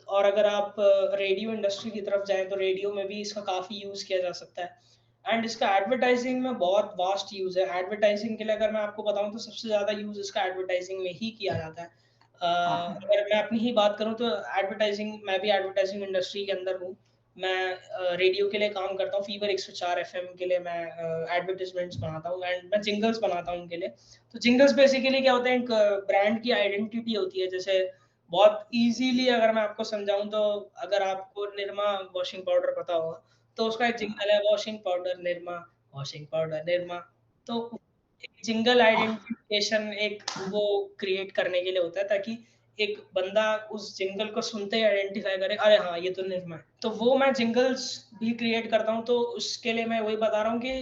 [SPEAKER 2] और अगर आप रेडियो इंडस्ट्री की तरफ जाएँ, तो रेडियो में भी इसका काफ़ी यूज़ किया जा सकता है एंड इसका एडवर्टाइज़िंग में बहुत वास्ट यूज़ है। एडवर्टाइज़िंग के लिए अगर मैं आपको बताऊँ तो सबसे ज़्यादा यूज़ इसका एडवर्टाइज़िंग में ही किया जाता है।
[SPEAKER 3] हाँ, हाँ।
[SPEAKER 2] अगर मैं अपनी ही बात करूँ तो मैं भी एडवर्टाइज़िंग इंडस्ट्री के अंदर हूँ। मैं रेडियो के लिए काम करता हूँ, फ़ीवर 104 एफ़एम के लिए मैं एडवर्टाइज़मेंट्स बनाता हूँ एंड मैं जिंगल्स बनाता हूँ उनके लिए। तो जिंगल्स बेसिकली क्या होते हैं, एक ब्रांड की आइडेंटिटी होती है, जैसे बहुत ईज़िली अगर मैं आपको समझाऊँ तो अगर आपको निरमा वॉशिंग पाउडर पता होगा, तो उसका एक जिंगल है वॉशिंग पाउडर निरमा। तो एक जिंगल आइडेंटिफिकेशन एक वो क्रिएट करने के लिए होता है ताकि एक बंदा उस जिंगल को सुनते ही आइडेंटिफ़ाई करे, अरे हाँ, ये तो निरमा है। तो वो मैं जिंगल्स भी क्रिएट करता हूँ, तो उसके लिए मैं वही बता रहा हूँ कि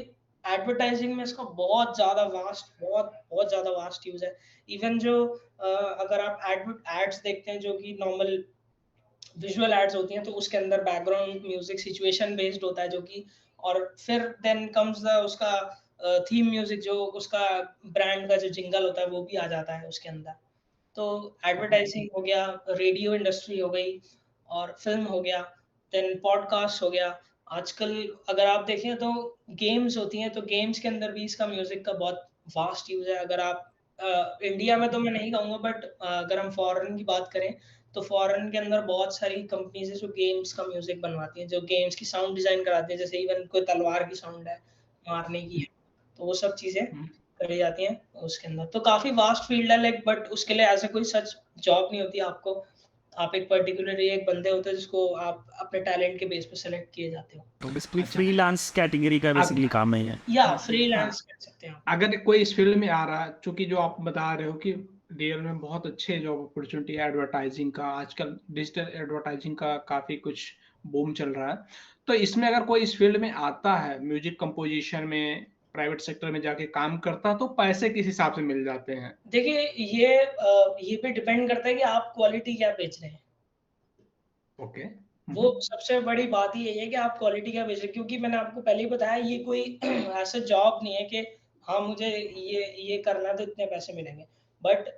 [SPEAKER 2] एडवर्टाइज़िंग में इसका बहुत ज़्यादा वास्ट यूज़ है। इवन जो अगर आप एड्स देखते हैं जो कि नॉर्मल विजुअल एड्स होती हैं, तो उसके अंदर बैकग्राउंड म्यूज़िक सिचुएशन बेस्ड होता है जो कि और फिर देन कम्स द उसका थीम म्यूज़िक जो उसका ब्रांड का जो जिंगल होता है वो भी आ जाता है उसके अंदर। तो एडवर्टाइज़िंग हो गया, रेडियो इंडस्ट्री हो गई और फ़िल्म हो गया, देन पॉडकास्ट हो गया। आजकल अगर आप देखें तो गेम्स होती हैं, तो गेम्स के अंदर भी इसका म्यूज़िक का बहुत वास्ट यूज़ है। अगर आप इंडिया में तो मैं नहीं कहूँगा बट अगर हम फ़ॉरेन की बात करें, तो फ़ॉरेन के अंदर बहुत सारी कंपनीज़ हैं जो गेम्स का म्यूज़िक बनवाती हैं, जो गेम्स की साउंड डिज़ाइन कराती हैं, जैसे इवन कोई तलवार की साउंड है, मारने की है, तो वो सब चीज़ें
[SPEAKER 3] हुँ।
[SPEAKER 2] करी जाती हैं उसके अंदर। तो काफ़ी वास्ट फ़ील्ड है लाइक बट उसके लिए ऐसा कोई सच जॉब नहीं होती आपको। आप एक पर्टिकुलरली एक बंदे होते हैं जिसको आप अपने टैलेंट के बेस पे सेलेक्ट किए जाते हो।
[SPEAKER 1] तो बेसिकली
[SPEAKER 3] अच्छा।
[SPEAKER 1] फ्रीलांस कैटेगरी का
[SPEAKER 3] अब
[SPEAKER 1] बेसिकली काम है ये।
[SPEAKER 2] या
[SPEAKER 3] हाँ,
[SPEAKER 2] फ्रीलांस कर सकते हैं आप।
[SPEAKER 3] अगर कोई इस फ़ील्ड में आ रहा है, चूँकि जो आप बता रहे हो कि रियल में बहुत अच्छे जॉब अपॉर्च्युनिटी है एडवर्टाइज़िंग का, आजकल डिजिटल एडवर्टाइज़िंग का काफ़ी कुछ बूम चल रहा है। तो इसमें अगर कोई इस फ़ील्ड में आता है, म्यूज़िक कंपोज़िशन में, प्राइवेट सेक्टर में जाके काम करता है, तो पैसे किस हिसाब से मिल जाते हैं?
[SPEAKER 2] देखिए ये पे डिपेंड करता है कि आप क्वालिटी क्या बेच रहे हैं।
[SPEAKER 3] ओके। हुँ,
[SPEAKER 2] वो
[SPEAKER 3] हुँ।
[SPEAKER 2] सबसे बड़ी बात ही यही है कि आप क्वालिटी क्या बेच रहे हैं क्योंकि मैंने आपको पहले ही बताया ये कोई ऐसा जॉब नहीं है कि हाँ, मुझे ये करना है तो इतने पैसे मिलेंगे। बट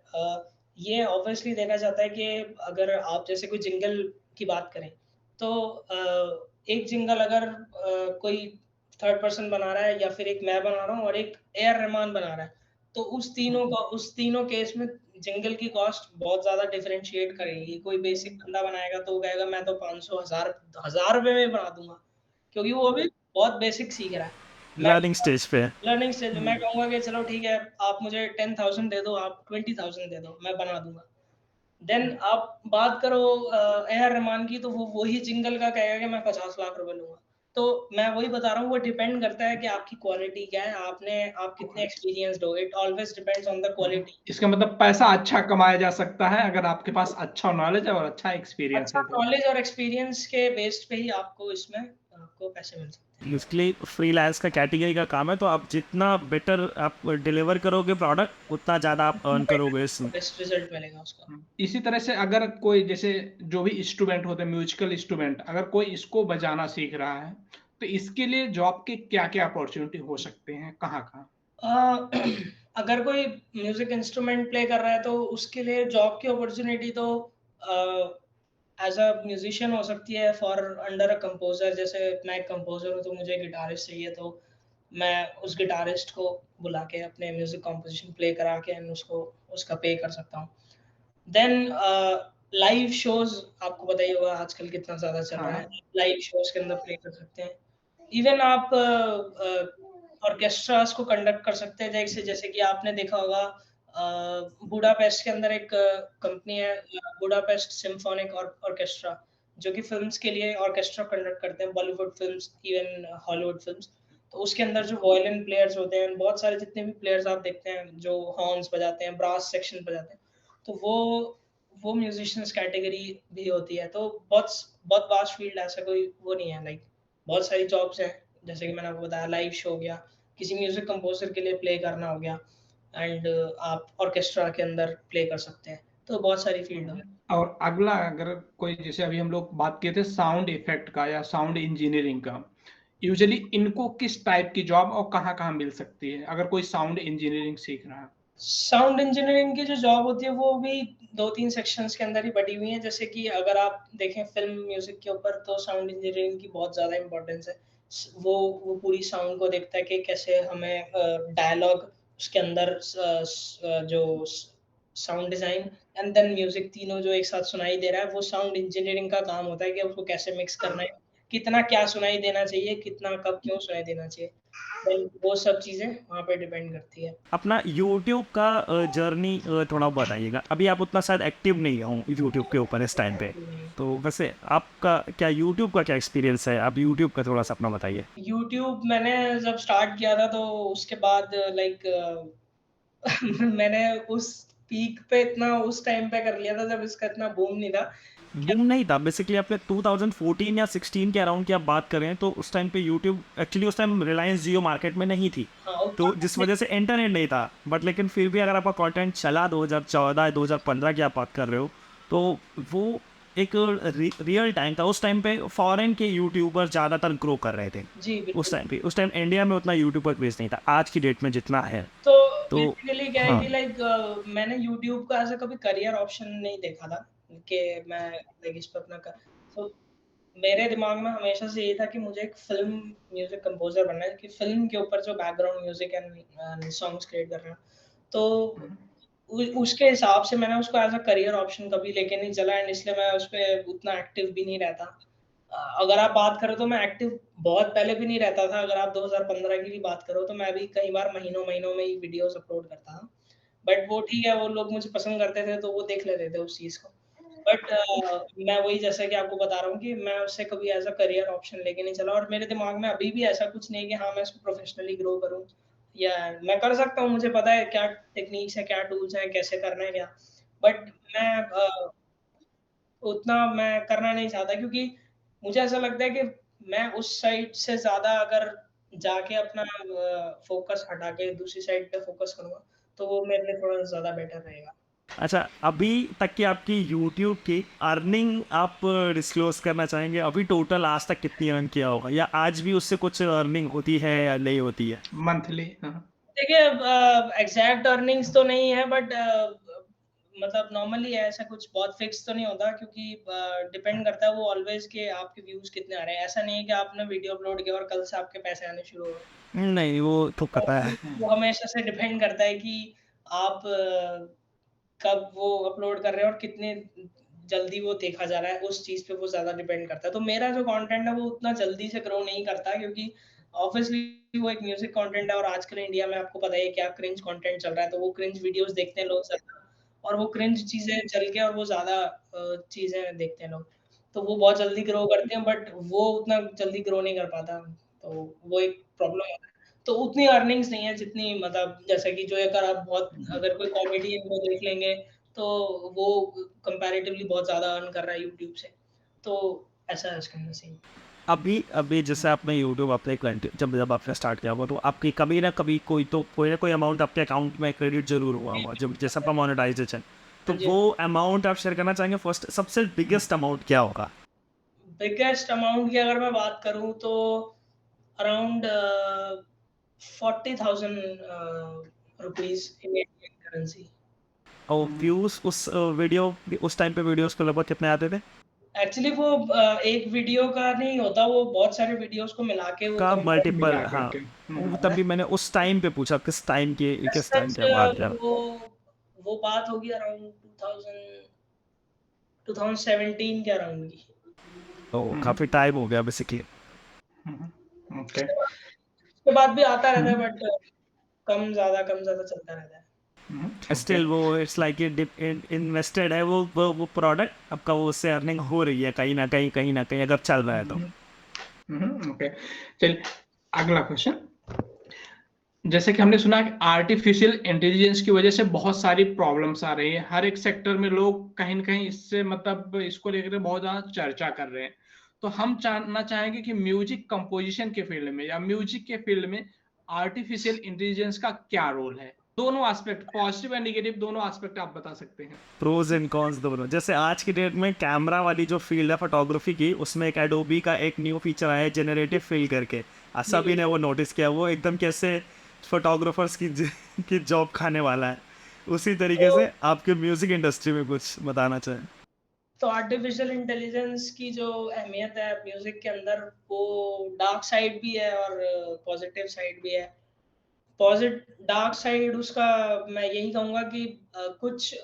[SPEAKER 2] ये ऑब्वियसली देखा जाता है कि अगर आप जैसे कोई जिंगल की बात करें, तो एक जिंगल अगर कोई थर्ड पर्सन बना रहा है या फिर एक मैं बना रहा हूँ और एक ए आर रहमान बना रहा है, तो
[SPEAKER 3] हुँ, हुँ।
[SPEAKER 2] उस तीनों केस में जिंगल की कॉस्ट बहुत ज़्यादा डिफरेंशिएट करेगी। कोई बेसिक बंदा बनाएगा तो वो कहेगा मैं तो 500 हज़ार रुपए में बना दूँगा, क्योंकि वो अभी बहुत बेसिक सीख रहा है। मैं
[SPEAKER 1] लर्निंग स्टेज पे।
[SPEAKER 2] लर्निंग स्टेज में मैं
[SPEAKER 3] हुँ।
[SPEAKER 2] कहूँगा कि चलो ठीक है, आप मुझे 10,000 दे दो, आप 20,000 दे दो, मैं बना दूँगा। देन
[SPEAKER 3] हुँ।
[SPEAKER 2] आप बात करो ए आर रहमान की, तो वो वही जिंगल का कहेगा कि मैं 50 लाख रुपए लूँगा। तो मैं वही बता रहा हूँ, वो डिपेंड करता है कि आपकी क्वालिटी क्या है, आप कितने एक्सपीरियंस्ड हो। It always depends on the quality.
[SPEAKER 3] इसका मतलब पैसा अच्छा कमाया जा सकता है अगर आपके पास अच्छा नॉलेज है और अच्छा एक्सपीरियंस
[SPEAKER 2] अच्छा
[SPEAKER 3] है तो।
[SPEAKER 2] नॉलेज और एक्सपीरियंस के बेस्ड पे ही आपको पैसे मिल सकते हैं।
[SPEAKER 1] बेसिकली फ्रीलांस का कैटेगरी का काम है, तो आप जितना बेटर आप डिलीवर करोगे प्रोडक्ट, उतना ज़्यादा आप अर्न करोगे इसमें।
[SPEAKER 2] बेस्ट रिजल्ट मिलेगा उसका।
[SPEAKER 3] इसी तरह से अगर कोई जैसे जो भी इंस्ट्रूमेंट होते हैं म्यूजिकल इंस्ट्रूमेंट अगर कोई इसको बजाना सीख रहा है, तो इसके लिए जॉब के क्या-क्या अपॉर्च्युनिटी हो सकते हैं? कहाँ-कहाँ?
[SPEAKER 2] अ, अगर कोई म्यूज़िक इंस्ट्रूमेंट प्ले कर रहा है तो उसके लिए जॉब की अपॉर्च्युनिटी तो एज़ अ म्यूज़िशियन हो सकती है फॉर अंडर अ कंपोज़र। जैसे मैं एक कंपोज़र हूँ तो मुझे गिटारिस्ट चाहिए, तो मैं उस गिटारिस्ट को बुला के अपने म्यूज़िक कंपोज़िशन प्ले करा के एंड उसको उसका पे कर सकता हूँ। देन लाइव शोज़ आपको पता ही होगा आजकल कितना ज़्यादा चल रहा है।
[SPEAKER 3] हाँ।
[SPEAKER 2] लाइव शोज़ के अंदर प्ले कर सकते हैं। इवन आप ऑर्केस्ट्रास को कंडक्ट कर सकते हैं, जैसे जैसे कि आपने देखा होगा बुडापेस्ट के अंदर एक कंपनी है, बुडापेस्ट सिम्फोनिक ऑर्केस्ट्रा, जो कि फ़िल्म्स के लिए ऑर्केस्ट्रा कंडक्ट करते हैं, Bollywood films, even Hollywood films. तो उसके अंदर जो वायलिन प्लेयर्स होते हैं, बहुत सारे जितने भी प्लेयर्स आप देखते हैं, जो हॉर्न्स बजाते हैं, ब्रास सेक्शन बजाते हैं, तो वो म्यूज़िशियंस कैटेगरी भी होती है। तो बहुत वास्ट फ़ील्ड है, ऐसा कोई वो नहीं है, लाइक बहुत सारी जॉब्स हैं। जैसे कि मैंने आपको बताया, लाइव शो हो गया, किसी म्यूज़िक कंपोज़र के लिए प्ले करना हो गया, एंड आप ऑर्केस्ट्रा के अंदर प्ले कर सकते हैं। तो बहुत सारी फ़ील्ड
[SPEAKER 3] हुँ।
[SPEAKER 2] है।
[SPEAKER 3] और अगला अगर कोई जैसे अभी हम लोग बात किए थे साउंड इफ़ेक्ट का या साउंड इंजीनियरिंग का, यूजुअली इनको किस टाइप की जॉब और कहाँ-कहाँ मिल सकती है? अगर कोई साउंड इंजीनियरिंग सीख रहा है?
[SPEAKER 2] साउंड इंजीनियरिंग की जो जॉब होती है वो भी 2-3 सेक्शंस के अंदर ही बटी हुई हैं। जैसे कि अगर आप देखें फ़िल्म म्यूज़िक के ऊपर, तो साउंड इंजीनियरिंग की बहुत ज़्यादा इम्पोर्टेंस है। वो पूरी साउंड को देखता है कि कैसे हमें डायलॉग उसके अंदर जो sound design and then music, तीनों जो एक साथ सुनाई दे रहा है, वो साउंड इंजीनियरिंग का काम होता है कि उसको कैसे मिक्स करना है, कितना क्या सुनाई देना चाहिए, कितना कब क्यों सुनाई देना चाहिए। देन वो सब चीज़ें वहाँ पे डिपेंड करती है।
[SPEAKER 1] अपना यूट्यूब का जर्नी थोड़ा बताइएगा। अभी आप उतना शायद एक्टिव नहीं हो यूट्यूब के ऊपर इस टाइम पे।
[SPEAKER 2] हुँ।
[SPEAKER 1] तो वैसे आपका क्या यूट्यूब का क्या एक्सपीरियंस है? आप यूट्यूब का थोड़ा-सा अपना बताइए।
[SPEAKER 2] यूट्यूब मैंने जब स्टार्ट किया था तो उसके बाद लाइक मैंने उस पीक पे इतना उस टाइम पे कर लिया था जब इसका इतना बूम नहीं था। क्या
[SPEAKER 1] बूम नहीं था, बेसिकली आपके 2014 या 16 के अराउंड की आप बात कर रहे हैं, तो उस टाइम पे यूट्यूब एक्चुअली उस टाइम रिलायंस जियो मार्केट में नहीं थी।
[SPEAKER 2] हाँ,
[SPEAKER 1] तो
[SPEAKER 2] उतना
[SPEAKER 1] जिस वजह से इंटरनेट नहीं था, बट लेकिन फिर भी अगर आपका कंटेंट चला 2014 2015 की आप बात कर रहे हो, तो वो एक रियल टाइम था। उस टाइम पे फॉरेन के यूट्यूबर ज़्यादातर ग्रो कर रहे थे।
[SPEAKER 2] जी,
[SPEAKER 1] उस
[SPEAKER 2] बिल्कुल।
[SPEAKER 1] टाइम पे उस टाइम इंडिया में उतना यूट्यूबर क्रेज़ नहीं था, आज की डेट में जितना है।
[SPEAKER 2] तो
[SPEAKER 1] तो
[SPEAKER 2] बेसिकली क्या है
[SPEAKER 1] हाँ।
[SPEAKER 2] कि लाइक मैंने यूट्यूब को ऐसा कभी करियर ऑप्शन नहीं देखा था कि मैं लाइक इस पे अपना कर तो मेरे दिमाग में हमेशा से ये था कि मुझे एक फ़िल्म म्यूज़िक कंपोज़र बनना है, कि फ़िल्म के ऊपर जो background music and songs create कर रहे हैं। तो
[SPEAKER 3] हुँ।
[SPEAKER 2] उसके हिसाब से मैंने उसको एज़ अ करियर ऑप्शन कभी लेके नहीं चला, एंड इसलिए मैं उसपे उतना एक्टिव भी नहीं रहता। अगर आप बात करो तो मैं एक्टिव बहुत पहले भी नहीं रहता था। अगर आप 2015 की भी बात करो तो मैं भी कई बार महीनों-महीनों में ही वीडियोज़ अपलोड करता था। बट वो ठीक है, वो लोग मुझे पसंद करते थे तो वो देख लेते थे उस चीज़ को। बट मैं वही जैसा कि आपको बता रहा हूँ कि मैं उससे कभी एज़ अ करियर ऑप्शन लेके नहीं चला, और मेरे दिमाग में अभी भी ऐसा कुछ नहीं है कि हाँ, मैं इसको प्रोफ़ेशनली ग्रो करूँ, या मैं कर सकता हूँ, मुझे पता है क्या टेक्नीक्स है, क्या टूल्स हैं, कैसे करना है क्या। बट मैं उतना मैं करना नहीं चाहता, क्योंकि मुझे ऐसा लगता है कि मैं उस साइड से ज़्यादा अगर जाके अपना फ़ोकस हटा के दूसरी साइड पे फ़ोकस करूँगा, तो वो मेरे लिए थोड़ा ज़्यादा बेटर रहेगा।
[SPEAKER 1] अच्छा, अभी तक की आपकी यूट्यूब की अर्निंग आप डिस्क्लोज़ करना चाहेंगे? अभी टोटल आज तक कितनी अर्न किया होगा, या आज भी उससे कुछ अर्निंग होती है या नहीं होती है?
[SPEAKER 3] मंथली हाँ।
[SPEAKER 2] देखिए एग्ज़ैक्ट अर्निंग्स तो नहीं है, बट मतलब नॉर्मली है, ऐसा कुछ बहुत फिक्स तो नहीं होता, क्योंकि डिपेंड करता है वो ऑलवेज़ कि आपके व्यूज़ कितने आ रहे हैं। ऐसा नहीं है कि आपने वीडियो अपलोड किया और कल से आपके पैसे आने शुरू हो गए।
[SPEAKER 1] नहीं, वो तो
[SPEAKER 2] तो
[SPEAKER 1] पता है।
[SPEAKER 2] वो हमेशा से डिपेंड करता है कि आप कब वो अपलोड कर रहे हैं और कितने जल्दी वो देखा जा रहा है, उस चीज़ पे वो ज़्यादा डिपेंड करता है। तो मेरा जो कंटेंट है वो उतना जल्दी से ग्रो नहीं करता, क्योंकि ऑब्वियसली वो एक म्यूज़िक कंटेंट है, और आजकल इंडिया में आपको पता ही है क्या क्रिंज कंटेंट चल रहा है, तो वो क्रिंज वीडियोज़ देखते हैं लोग ज़्यादा, और वो क्रिंज चीज़ें चल के और वो ज़्यादा चीज़ें देखते हैं लोग। तो वो बहुत जल्दी ग्रो करते हैं बट वो उतना जल्दी ग्रो नहीं कर पाता। तो वो एक प्रॉब्लम है। तो उतनी अर्निंग्स नहीं है जितनी मतलब जैसे कि जो अगर आप बहुत
[SPEAKER 3] हुँ,
[SPEAKER 2] अगर कोई कॉमेडी है वो देख लेंगे तो वो कंपैरेटिवली बहुत ज़्यादा अर्न कर रहा है यूट्यूब से। तो ऐसा है उसके अंदर सीन।
[SPEAKER 1] अभी अभी जैसे आपने यूट्यूब अपने जब जब आपने स्टार्ट किया हुआ तो आपकी कभी ना कभी कोई ना कोई अमाउंट आपके अकाउंट में क्रेडिट जरूर हुआ
[SPEAKER 2] जी,
[SPEAKER 1] होगा जब
[SPEAKER 2] बिल्कुल
[SPEAKER 1] जैसे
[SPEAKER 2] आता
[SPEAKER 1] आपका
[SPEAKER 2] है।
[SPEAKER 1] मोनेटाइजेशन, तो
[SPEAKER 2] हाँ जी,
[SPEAKER 1] वो
[SPEAKER 2] हाँ जी।
[SPEAKER 1] अमाउंट आप शेयर करना चाहेंगे फर्स्ट, सबसे
[SPEAKER 3] हुँ,
[SPEAKER 1] बिगेस्ट अमाउंट क्या होगा?
[SPEAKER 2] बिगेस्ट अमाउंट की अगर मैं बात करूँ तो around 40,000 rupees in Indian currency.
[SPEAKER 1] और
[SPEAKER 3] हुँ,
[SPEAKER 1] व्यूज वीडियो उस टाइम पे वीडियोस को लगभग कितने आते थे?
[SPEAKER 2] एक्चुअली वो एक वीडियो का नहीं होता, वो बहुत सारे वीडियोज़ को मिला के वो
[SPEAKER 1] का
[SPEAKER 2] कंटेंट
[SPEAKER 1] मल्टीपल,
[SPEAKER 3] मिला
[SPEAKER 1] हाँ।
[SPEAKER 3] करके।
[SPEAKER 1] वो
[SPEAKER 2] आता है।
[SPEAKER 1] तभी मैंने उस टाइम पे पूछा
[SPEAKER 2] एज़
[SPEAKER 1] किस टाइम
[SPEAKER 2] सच
[SPEAKER 1] की बात कर।
[SPEAKER 2] वो बात होगी अराउंड 2017 के अराउंड की।
[SPEAKER 1] तो
[SPEAKER 3] हुँ, हुँ,
[SPEAKER 1] काफी टाइम हो गया बेसिकली।
[SPEAKER 3] हुँ, हुँ, ओके।
[SPEAKER 2] उसके बाद भी आता
[SPEAKER 3] हुँ,
[SPEAKER 2] रहता है
[SPEAKER 3] हुँ,
[SPEAKER 2] बट कम ज़्यादा चलता रहता है।
[SPEAKER 3] हुँ, ओके।
[SPEAKER 1] स्टिल वो इट्स लाइक इन्वेस्टेड है वो प्रोडक्ट आपका, वो उससे अर्निंग हो रही है कहीं ना कहीं अगर चल रहा है तो।
[SPEAKER 3] हुँ, हुँ, ओके। चलिए अगला क्वेश्चन। जैसे कि हमने सुना कि आर्टिफिशियल इंटेलिजेंस की वजह से बहुत सारी प्रॉब्लम्स आ रही हैं। हर एक सेक्टर में लोग कहीं न कहीं इससे मतलब इसको लेकर बहुत ज़्यादा चर्चा कर रहे हैं। तो हम जानना चाहेंगे कि म्यूज़िक कंपोज़िशन के फ़ील्ड में या म्यूज़िक के फ़ील्ड में आर्टिफिशियल इंटेलिजेंस का क्या रोल है? दोनों एस्पेक्ट पॉज़िटिव एंड नेगेटिव दोनों एस्पेक्ट आप बता सकते हैं।
[SPEAKER 1] प्रोज एंड कॉन्स दोनों, जैसे आज की डेट में कैमरा वाली जो फील्ड है फोटोग्राफी की, उसमें एक एडोबी का एक न्यू फीचर आया है जेनरेटिव फील करके।
[SPEAKER 2] जी,
[SPEAKER 1] सभी ने
[SPEAKER 2] बिल्कुल।
[SPEAKER 1] वो नोटिस किया, वो एकदम कैसे फोटोग्राफर्स की जॉब खाने वाला है। उसी तरीके
[SPEAKER 2] तो
[SPEAKER 1] से आपके म्यूजिक इंडस्ट्री में कुछ बताना चाहें?
[SPEAKER 2] तो आर्टिफ़िशियल इंटेलिजेंस की जो अहमियत है म्यूज़िक के अंदर, वो डार्क साइड भी है और पॉज़िटिव साइड भी है। डार्क साइड उसका मैं यही कहूँगा कि कुछ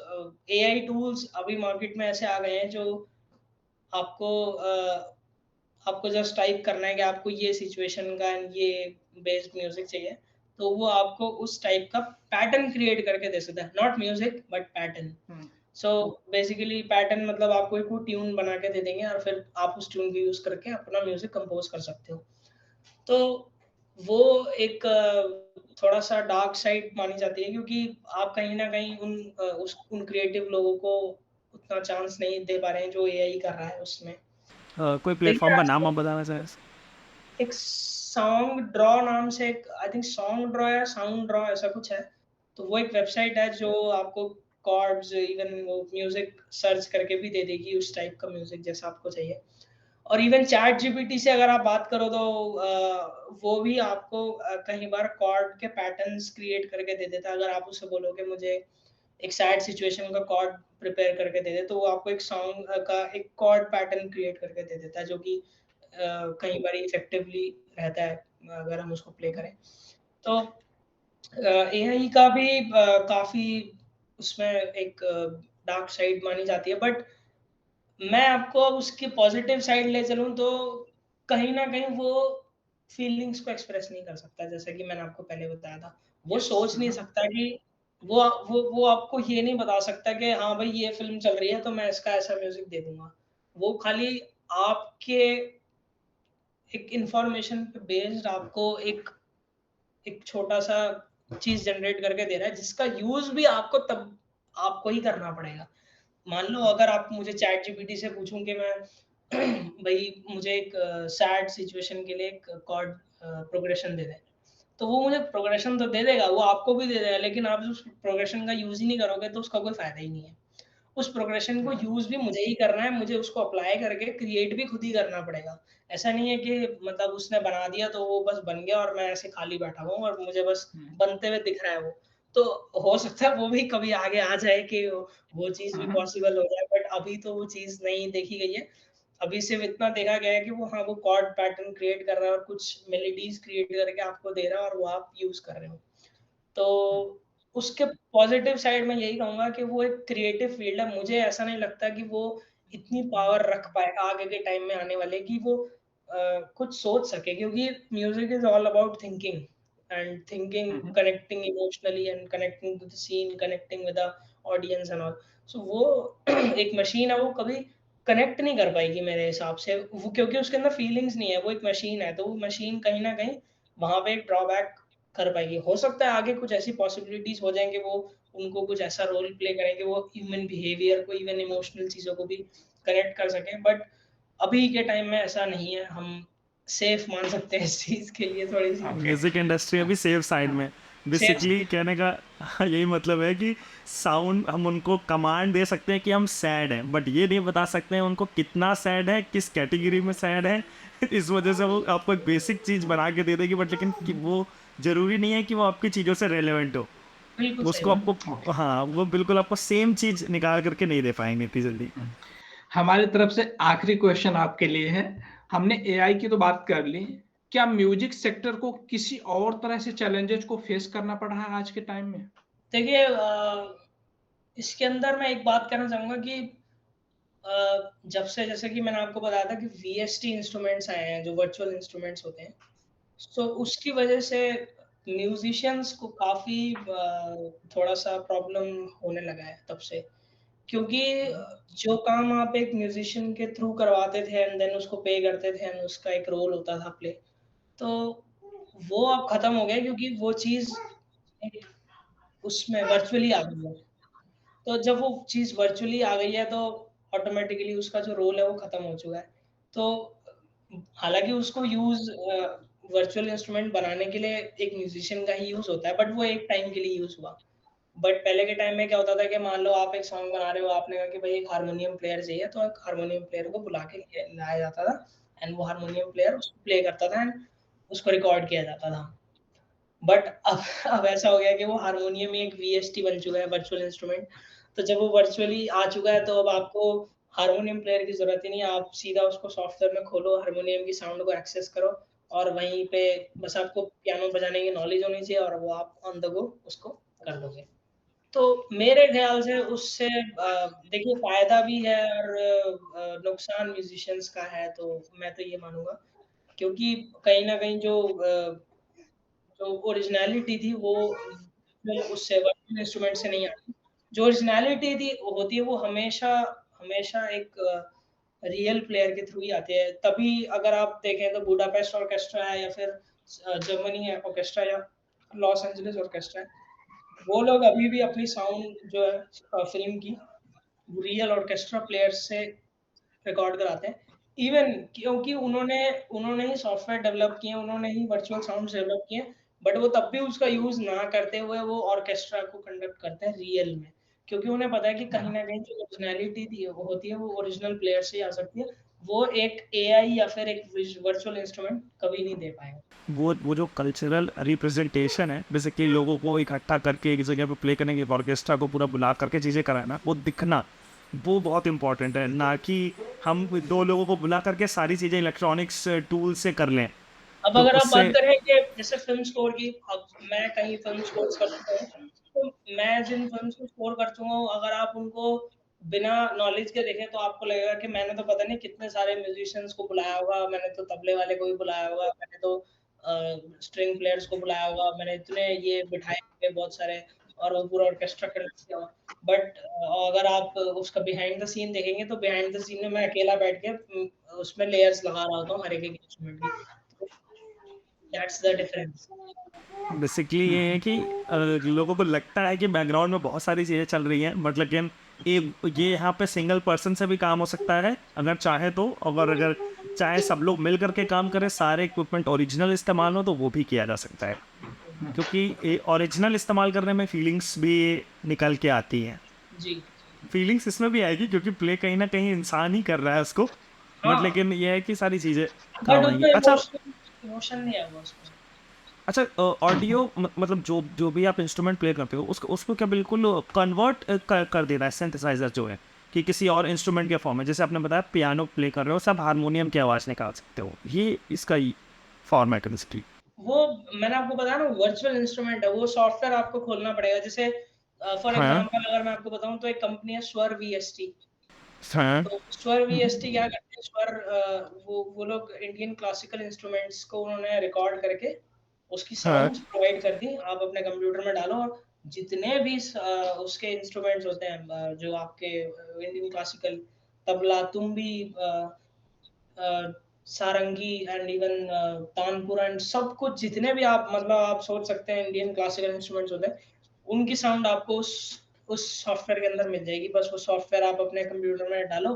[SPEAKER 2] एआई टूल्स अभी मार्केट में ऐसे आ गए हैं जो आपको आपको जस्ट टाइप करना है कि आपको ये सिचुएशन का एंड ये बेस्ड म्यूज़िक चाहिए, तो वो आपको उस टाइप का पैटर्न क्रिएट करके दे सकता है। Not music but pattern.
[SPEAKER 3] Hmm,
[SPEAKER 2] so basically pattern मतलब आपको एक वो ट्यून बना के दे देंगे और फिर आप उस ट्यून को यूज़ करके अपना म्यूज़िक कंपोज़ कर सकते हो। तो वो एक थोड़ा-सा डार्क साइड मानी जाती है क्योंकि आप कहीं न कहीं उन क्रिएटिव लोगों को उतना चांस नहीं दे पा रहे हैं जो एआई कर रहा है उसमें।
[SPEAKER 1] कोई
[SPEAKER 2] लेकिन
[SPEAKER 1] प्लेटफॉर्म का नाम
[SPEAKER 2] आजकल
[SPEAKER 1] आप बताना चाहें?
[SPEAKER 2] एक सॉन्ग ड्रॉ नाम से एक आई थिंक सॉन्ग ड्रॉ या साउंड ड्रॉ ऐसा कुछ है। तो वो एक वेबसाइट है जो आपको कॉर्ड्स इवन वो म्यूज़िक सर्च करके भी दे देगी उस टाइप का म्यूज़िक जैसा आपको चाहिए। और इवन चैट जीपीटी से अगर आप बात करो तो वो भी आपको कई बार कॉर्ड के पैटर्न्स क्रिएट करके दे देता है। अगर आप उससे बोलो कि मुझे एक सैड सिचुएशन का कॉर्ड प्रिपेयर करके दे दे, तो वो आपको एक सॉन्ग का एक कॉर्ड पैटर्न क्रिएट करके दे देता है, जो कि कई बार इफ़ेक्टिवली रहता है, अगर हम उसको प्ले करें। तो एआई का भी काफ़ी उसमें एक डार्क साइड मानी जाती है, बट मैं आपको अब उसकी पॉज़िटिव साइड ले चलूँ तो कहीं न कहीं वो फीलिंग्स को एक्सप्रेस नहीं कर सकता, जैसा कि मैंने आपको पहले बताया था। वो
[SPEAKER 3] यस।
[SPEAKER 2] सोच
[SPEAKER 3] हुँ,
[SPEAKER 2] नहीं
[SPEAKER 3] हुँ,
[SPEAKER 2] सकता कि वो आपको ये नहीं बता सकता कि हाँ भाई ये फ़िल्म चल रही है तो मैं इसका ऐसा म्यूज़िक दे दूँगा। वो खाली आपके एक इन्फॉर्मेशन पे बेस्ड आपको एक एक छोटा-सा चीज़ जनरेट करके दे रहा है, जिसका यूज़ भी आपको तब आपको ही करना पड़ेगा। मान लो
[SPEAKER 3] हुँ,
[SPEAKER 2] अगर आप मुझे चैट जीपीटी से पूछूँ कि मैं भई मुझे एक सैड सिचुएशन के लिए एक कॉर्ड प्रोग्रेशन दे दे। तो वो मुझे प्रोग्रेशन तो दे देगा, वो आपको भी दे देगा, लेकिन आप उस प्रोग्रेशन का यूज़ ही नहीं करोगे तो उसका कोई फ़ायदा ही नहीं है। उस प्रोग्रेशन को
[SPEAKER 3] हुँ,
[SPEAKER 2] यूज़ भी मुझे ही करना है, मुझे उसको अप्लाई करके क्रिएट भी खुद ही करना पड़ेगा। ऐसा नहीं है कि मतलब उसने बना दिया तो वो बस बन गया और मैं ऐसे खाली बैठा हुआ हूँ और मुझे बस
[SPEAKER 3] हुँ,
[SPEAKER 2] बनते हुए दिख रहा है वो। तो हो सकता है वो भी कभी आगे आ जाए कि वो चीज़
[SPEAKER 3] हुँ,
[SPEAKER 2] भी
[SPEAKER 3] हुँ,
[SPEAKER 2] पॉसिबल हो जाए, बट अभी तो वो चीज़ नहीं देखी गई है। अभी सिर्फ़ इतना देखा गया है कि वो हाँ, वो कॉर्ड पैटर्न क्रिएट कर रहा है और कुछ मेलोडीज़ क्रिएट करके आपको दे रहा है और वो आप यूज़ कर रहे हो। तो
[SPEAKER 3] हुँ,
[SPEAKER 2] उसके पॉज़िटिव साइड मैं यही कहूँगा कि वो एक क्रिएटिव फ़ील्ड है। मुझे ऐसा नहीं लगता कि वो इतनी पावर रख पाएगा आगे के टाइम में आने वाले कि वो कुछ सोच सके, क्योंकि music is all about thinking and thinking,
[SPEAKER 3] hmm, hmm,
[SPEAKER 2] connecting emotionally and connecting to the scene, connecting with the audience and all. So वो एक मशीन है, वो कभी कनेक्ट नहीं कर पाएगी मेरे हिसाब से वो, क्योंकि उसके अंदर फीलिंग्स नहीं है, वो एक मशीन है, तो वो मशीन कहीं न कहीं वहाँ पे एक ड्रॉबैक कर पाएगी। हो सकता है आगे कुछ ऐसी पॉसिबिलिटीज़ हो जाएँ कि वो उनको कुछ ऐसा रोल प्ले करें कि वो ह्यूमन बिहेवियर को, इवन इमोशनल चीज़ों को भी कनेक्ट कर सकें, बट अभी के टाइम में ऐसा नहीं है। हम सेफ मान सकते हैं इस चीज़ के लिए थोड़ी-सी।
[SPEAKER 3] ओके।
[SPEAKER 1] म्यूजिक इंडस्ट्री अभी सेफ साइड में।
[SPEAKER 2] सेफ
[SPEAKER 1] बेसिकली कहने का यही मतलब है कि साउंड हम उनको कमांड दे सकते हैं कि हम सैड हैं, बट ये नहीं बता सकते हैं उनको कितना सैड है, किस कैटेगरी में सैड है। इस वजह से वो आपको एक बेसिक चीज़ बना के दे देगी, बट लेकिन कि वो ज़रूरी नहीं है कि वो आपकी चीज़ों से रेलेवेंट हो।
[SPEAKER 2] बिल्कुल सही
[SPEAKER 1] उसको
[SPEAKER 2] बात।
[SPEAKER 1] आपको,
[SPEAKER 3] ओके।
[SPEAKER 1] हाँ, वो बिल्कुल आपको सेम चीज़ निकाल करके नहीं दे पाएंगे इतनी जल्दी।
[SPEAKER 3] हमारी तरफ से आखिरी क्वेश्चन आपके लिए है। हमने एआई की तो बात कर ली। क्या म्यूजिक सेक्टर को किसी और तरह से चैलेंजेस को फेस करना पड़ा है आज के टाइम में?
[SPEAKER 2] देखिए इसके अंदर मैं एक बात कहना चाहूँगा कि जब से, जैसे कि मैंने आपको बताया था कि वीएसटी इंस्ट्रूमेंट्स आए हैं, जो वर्चुअल इंस्ट्रूमेंट्स होते हैं, सो उसकी वजह से म्यूज़िशियंस को काफ़ी थोड़ा-सा प्रॉब्लम होने लगा है तब से। क्योंकि जो काम आप एक म्यूज़िशियन के थ्रू करवाते थे एंड देन उसको पे करते थे एंड उसका एक रोल होता था प्ले, तो वो अब खत्म हो गया, क्योंकि वो चीज़ एक उसमें वर्चुअली आ गई है। तो जब वो चीज़ वर्चुअली आ गई है, तो ऑटोमैटिकली उसका जो रोल है वो ख़त्म हो चुका है। तो हालाँकि उसको वर्चुअल इंस्ट्रूमेंट बनाने के लिए एक म्यूज़िशियन का ही यूज़ होता है, बट वो एक टाइम के लिए यूज़ हुआ। बट पहले के टाइम में क्या होता था कि मान लो आप एक सॉन्ग बना रहे हो, आपने कहा कि भाई एक हारमोनियम प्लेयर चाहिए, तो एक हारमोनियम प्लेयर को बुला के लाया जाता था एंड वो हारमोनियम प्लेयर उसको प्ले करता था एंड उसको रिकॉर्ड किया जाता था। बट अब ऐसा हो गया कि वो हारमोनियम ही एक वीएसटी बन चुका है, वर्चुअल इंस्ट्रूमेंट। तो जब वो वर्चुअली आ चुका है, तो अब आपको हारमोनियम प्लेयर की ज़रूरत ही नहीं है। आप सीधा उसको सॉफ्टवेयर में खोलो, हारमोनियम की साउंड को एक्सेस करो और वहीं पे बस आपको पियानो बजाने की नॉलेज होनी चाहिए और वो आप ऑन द गो उसको कर दोगे। तो मेरे ख़्याल से उससे देखिए फ़ायदा भी है और नुकसान म्यूज़िशियंस का है, तो मैं तो ये मानूँगा, क्योंकि कहीं न कहीं जो ओरिजिनैलिटी थी वो उससे वर्चुअल इंस्ट्रूमेंट से नहीं आती। जो ओरिजिनैलिटी थी वो होती है, वो हमेशा हमेशा एक रियल प्लेयर के थ्रू ही आती है। तभी अगर आप देखें तो बुडापेस्ट ऑर्केस्ट्रा है या फिर जर्मनी है ऑर्केस्ट्रा या लॉस एंजेलिस ऑर्केस्ट्रा है। वो लोग अभी भी अपनी साउंड जो है फ़िल्म की रियल ऑर्केस्ट्रा प्लेयर्स से रिकॉर्ड कराते हैं। इवन क्योंकि उन्होंने उन्होंने ही सॉफ्टवेयर डेवलप किए हैं, उन्होंने ही वर्चुअल साउंड्स डेवलप किए हैं, बट वो तब भी उसका यूज़ ना करते हुए वो ऑर्केस्ट्रा को कंडक्ट करते हैं रियल में। क्योंकि उन्हें पता है कि कहीं न कहीं जो ओरिजिनैलिटी थी वो होती है, वो ओरिजिनल प्लेयर से ही आ सकती है। वो एक एआई या फिर एक वर्चुअल इंस्ट्रूमेंट कभी नहीं दे पाएगा।
[SPEAKER 1] वो जो कल्चरल रिप्रेजेंटेशन है, बेसिकली लोगों को इकट्ठा करके एक जगह पे प्ले करने की, ऑर्केस्ट्रा को पूरा बुला करके चीज़ें कराना, वो दिखना, वो बहुत इंपॉर्टेंट है। ना कि हम दो लोगों को बुला करके सारी चीज़ें इलेक्ट्रॉनिक्स टूल से कर लें,
[SPEAKER 2] अब
[SPEAKER 1] तो
[SPEAKER 2] अगर आप बात
[SPEAKER 1] उससे
[SPEAKER 2] करें कि जैसे फ़िल्म स्कोर की, अब मैं कहीं फ़िल्म स्कोर्स कर चुका हूँ, तो मैं जिन फ़िल्म्स को स्कोर कर चुका हूँ, अगर आप उनको बिना नॉलेज के देखें, तो आपको लगेगा कि मैंने तो पता नहीं कितने सारे म्यूज़िशियंस को बुलाया होगा, मैंने तो तबले वाले को भी बुलाया होगा, मैंने तो स्ट्रिंग प्लेयर्स को बुलाया होगा, मैंने इतने ये बिठाए होंगे बहुत सारे और वो पूरा ऑर्केस्ट्रा कंडक्ट किया होगा। बट अगर आप उसका बिहाइंड द सीन देखेंगे, तो बिहाइंड द सीन में मैं अकेला बैठ के उसमें लेयर्स लगा रहा होता हूँ हर एक इंस्ट्रूमेंट की। That's the difference.
[SPEAKER 1] बेसिकली ये है कि लोगों को लगता है कि बैकग्राउंड में बहुत सारी चीज़ें चल रही हैं, बट लेकिन ये यहाँ पे सिंगल पर्सन से भी काम हो सकता है अगर चाहे तो। अगर चाहे सब लोग मिल करके काम करें, सारे इक्विपमेंट ओरिजिनल इस्तेमाल हो, तो वो भी किया जा सकता है। क्योंकि ओरिजिनल इस्तेमाल करने में फीलिंग्स भी निकल के आती हैं।
[SPEAKER 2] जी।
[SPEAKER 1] फीलिंग्स इसमें भी आएगी क्योंकि प्ले कहीं ना कहीं इंसान ही कर रहा है उसको, बट
[SPEAKER 2] हाँ,
[SPEAKER 1] लेकिन ये है कि सारी चीज़ें
[SPEAKER 2] बट
[SPEAKER 1] काम आएंगी।
[SPEAKER 2] उसमें
[SPEAKER 1] अच्छा,
[SPEAKER 2] इमोशन नहीं आएगा उसमें।
[SPEAKER 1] अच्छा, ऑडियो मतलब जो जो भी आप इंस्ट्रूमेंट प्ले करते हो, उसको उसको क्या बिल्कुल कन्वर्ट कर देना है सिंथेसाइजर जो है, कि किसी और इंस्ट्रूमेंट के फॉर्म में, जैसे आपने बताया पियानो प्ले कर रहे हो, सब हारमोनियम की आवाज़ निकाल सकते हो, ये इसका ही फॉर्मेट है बेसिकली।
[SPEAKER 2] वो मैंने आपको बताया ना वर्चुअल इंस्ट्रूमेंट है, वो सॉफ्टवेयर आपको खोलना पड़ेगा। जैसे फॉर
[SPEAKER 1] हाँ,
[SPEAKER 2] एग्ज़ाम्पल अगर मैं आपको बताऊँ, तो एक कंपनी है स्वर वीएसटी।
[SPEAKER 1] हाँ,
[SPEAKER 2] तो स्वर वीएसटी क्या करते हैं, स्वर वो लोग इंडियन क्लासिकल इंस्ट्रूमेंट्स को उन्होंने रिकॉर्ड करके उसकी
[SPEAKER 1] हाँ,
[SPEAKER 2] साउंड्स प्रोवाइड कर दी। आप अपने कंप्यूटर में डालो और जितने भी उसके इंस्ट्रूमेंट्स होते हैं जो आपके Indian classical tabla, tumbi, uh, sarangi and even tanpura and सब कुछ जितने भी आप मतलब आप सोच सकते हैं इंडियन क्लासिकल इंस्ट्रूमेंट्स होते हैं, उनकी साउंड आपको उस सॉफ्टवेयर के अंदर मिल जाएगी। बस वो सॉफ्टवेयर आप अपने कंप्यूटर में डालो,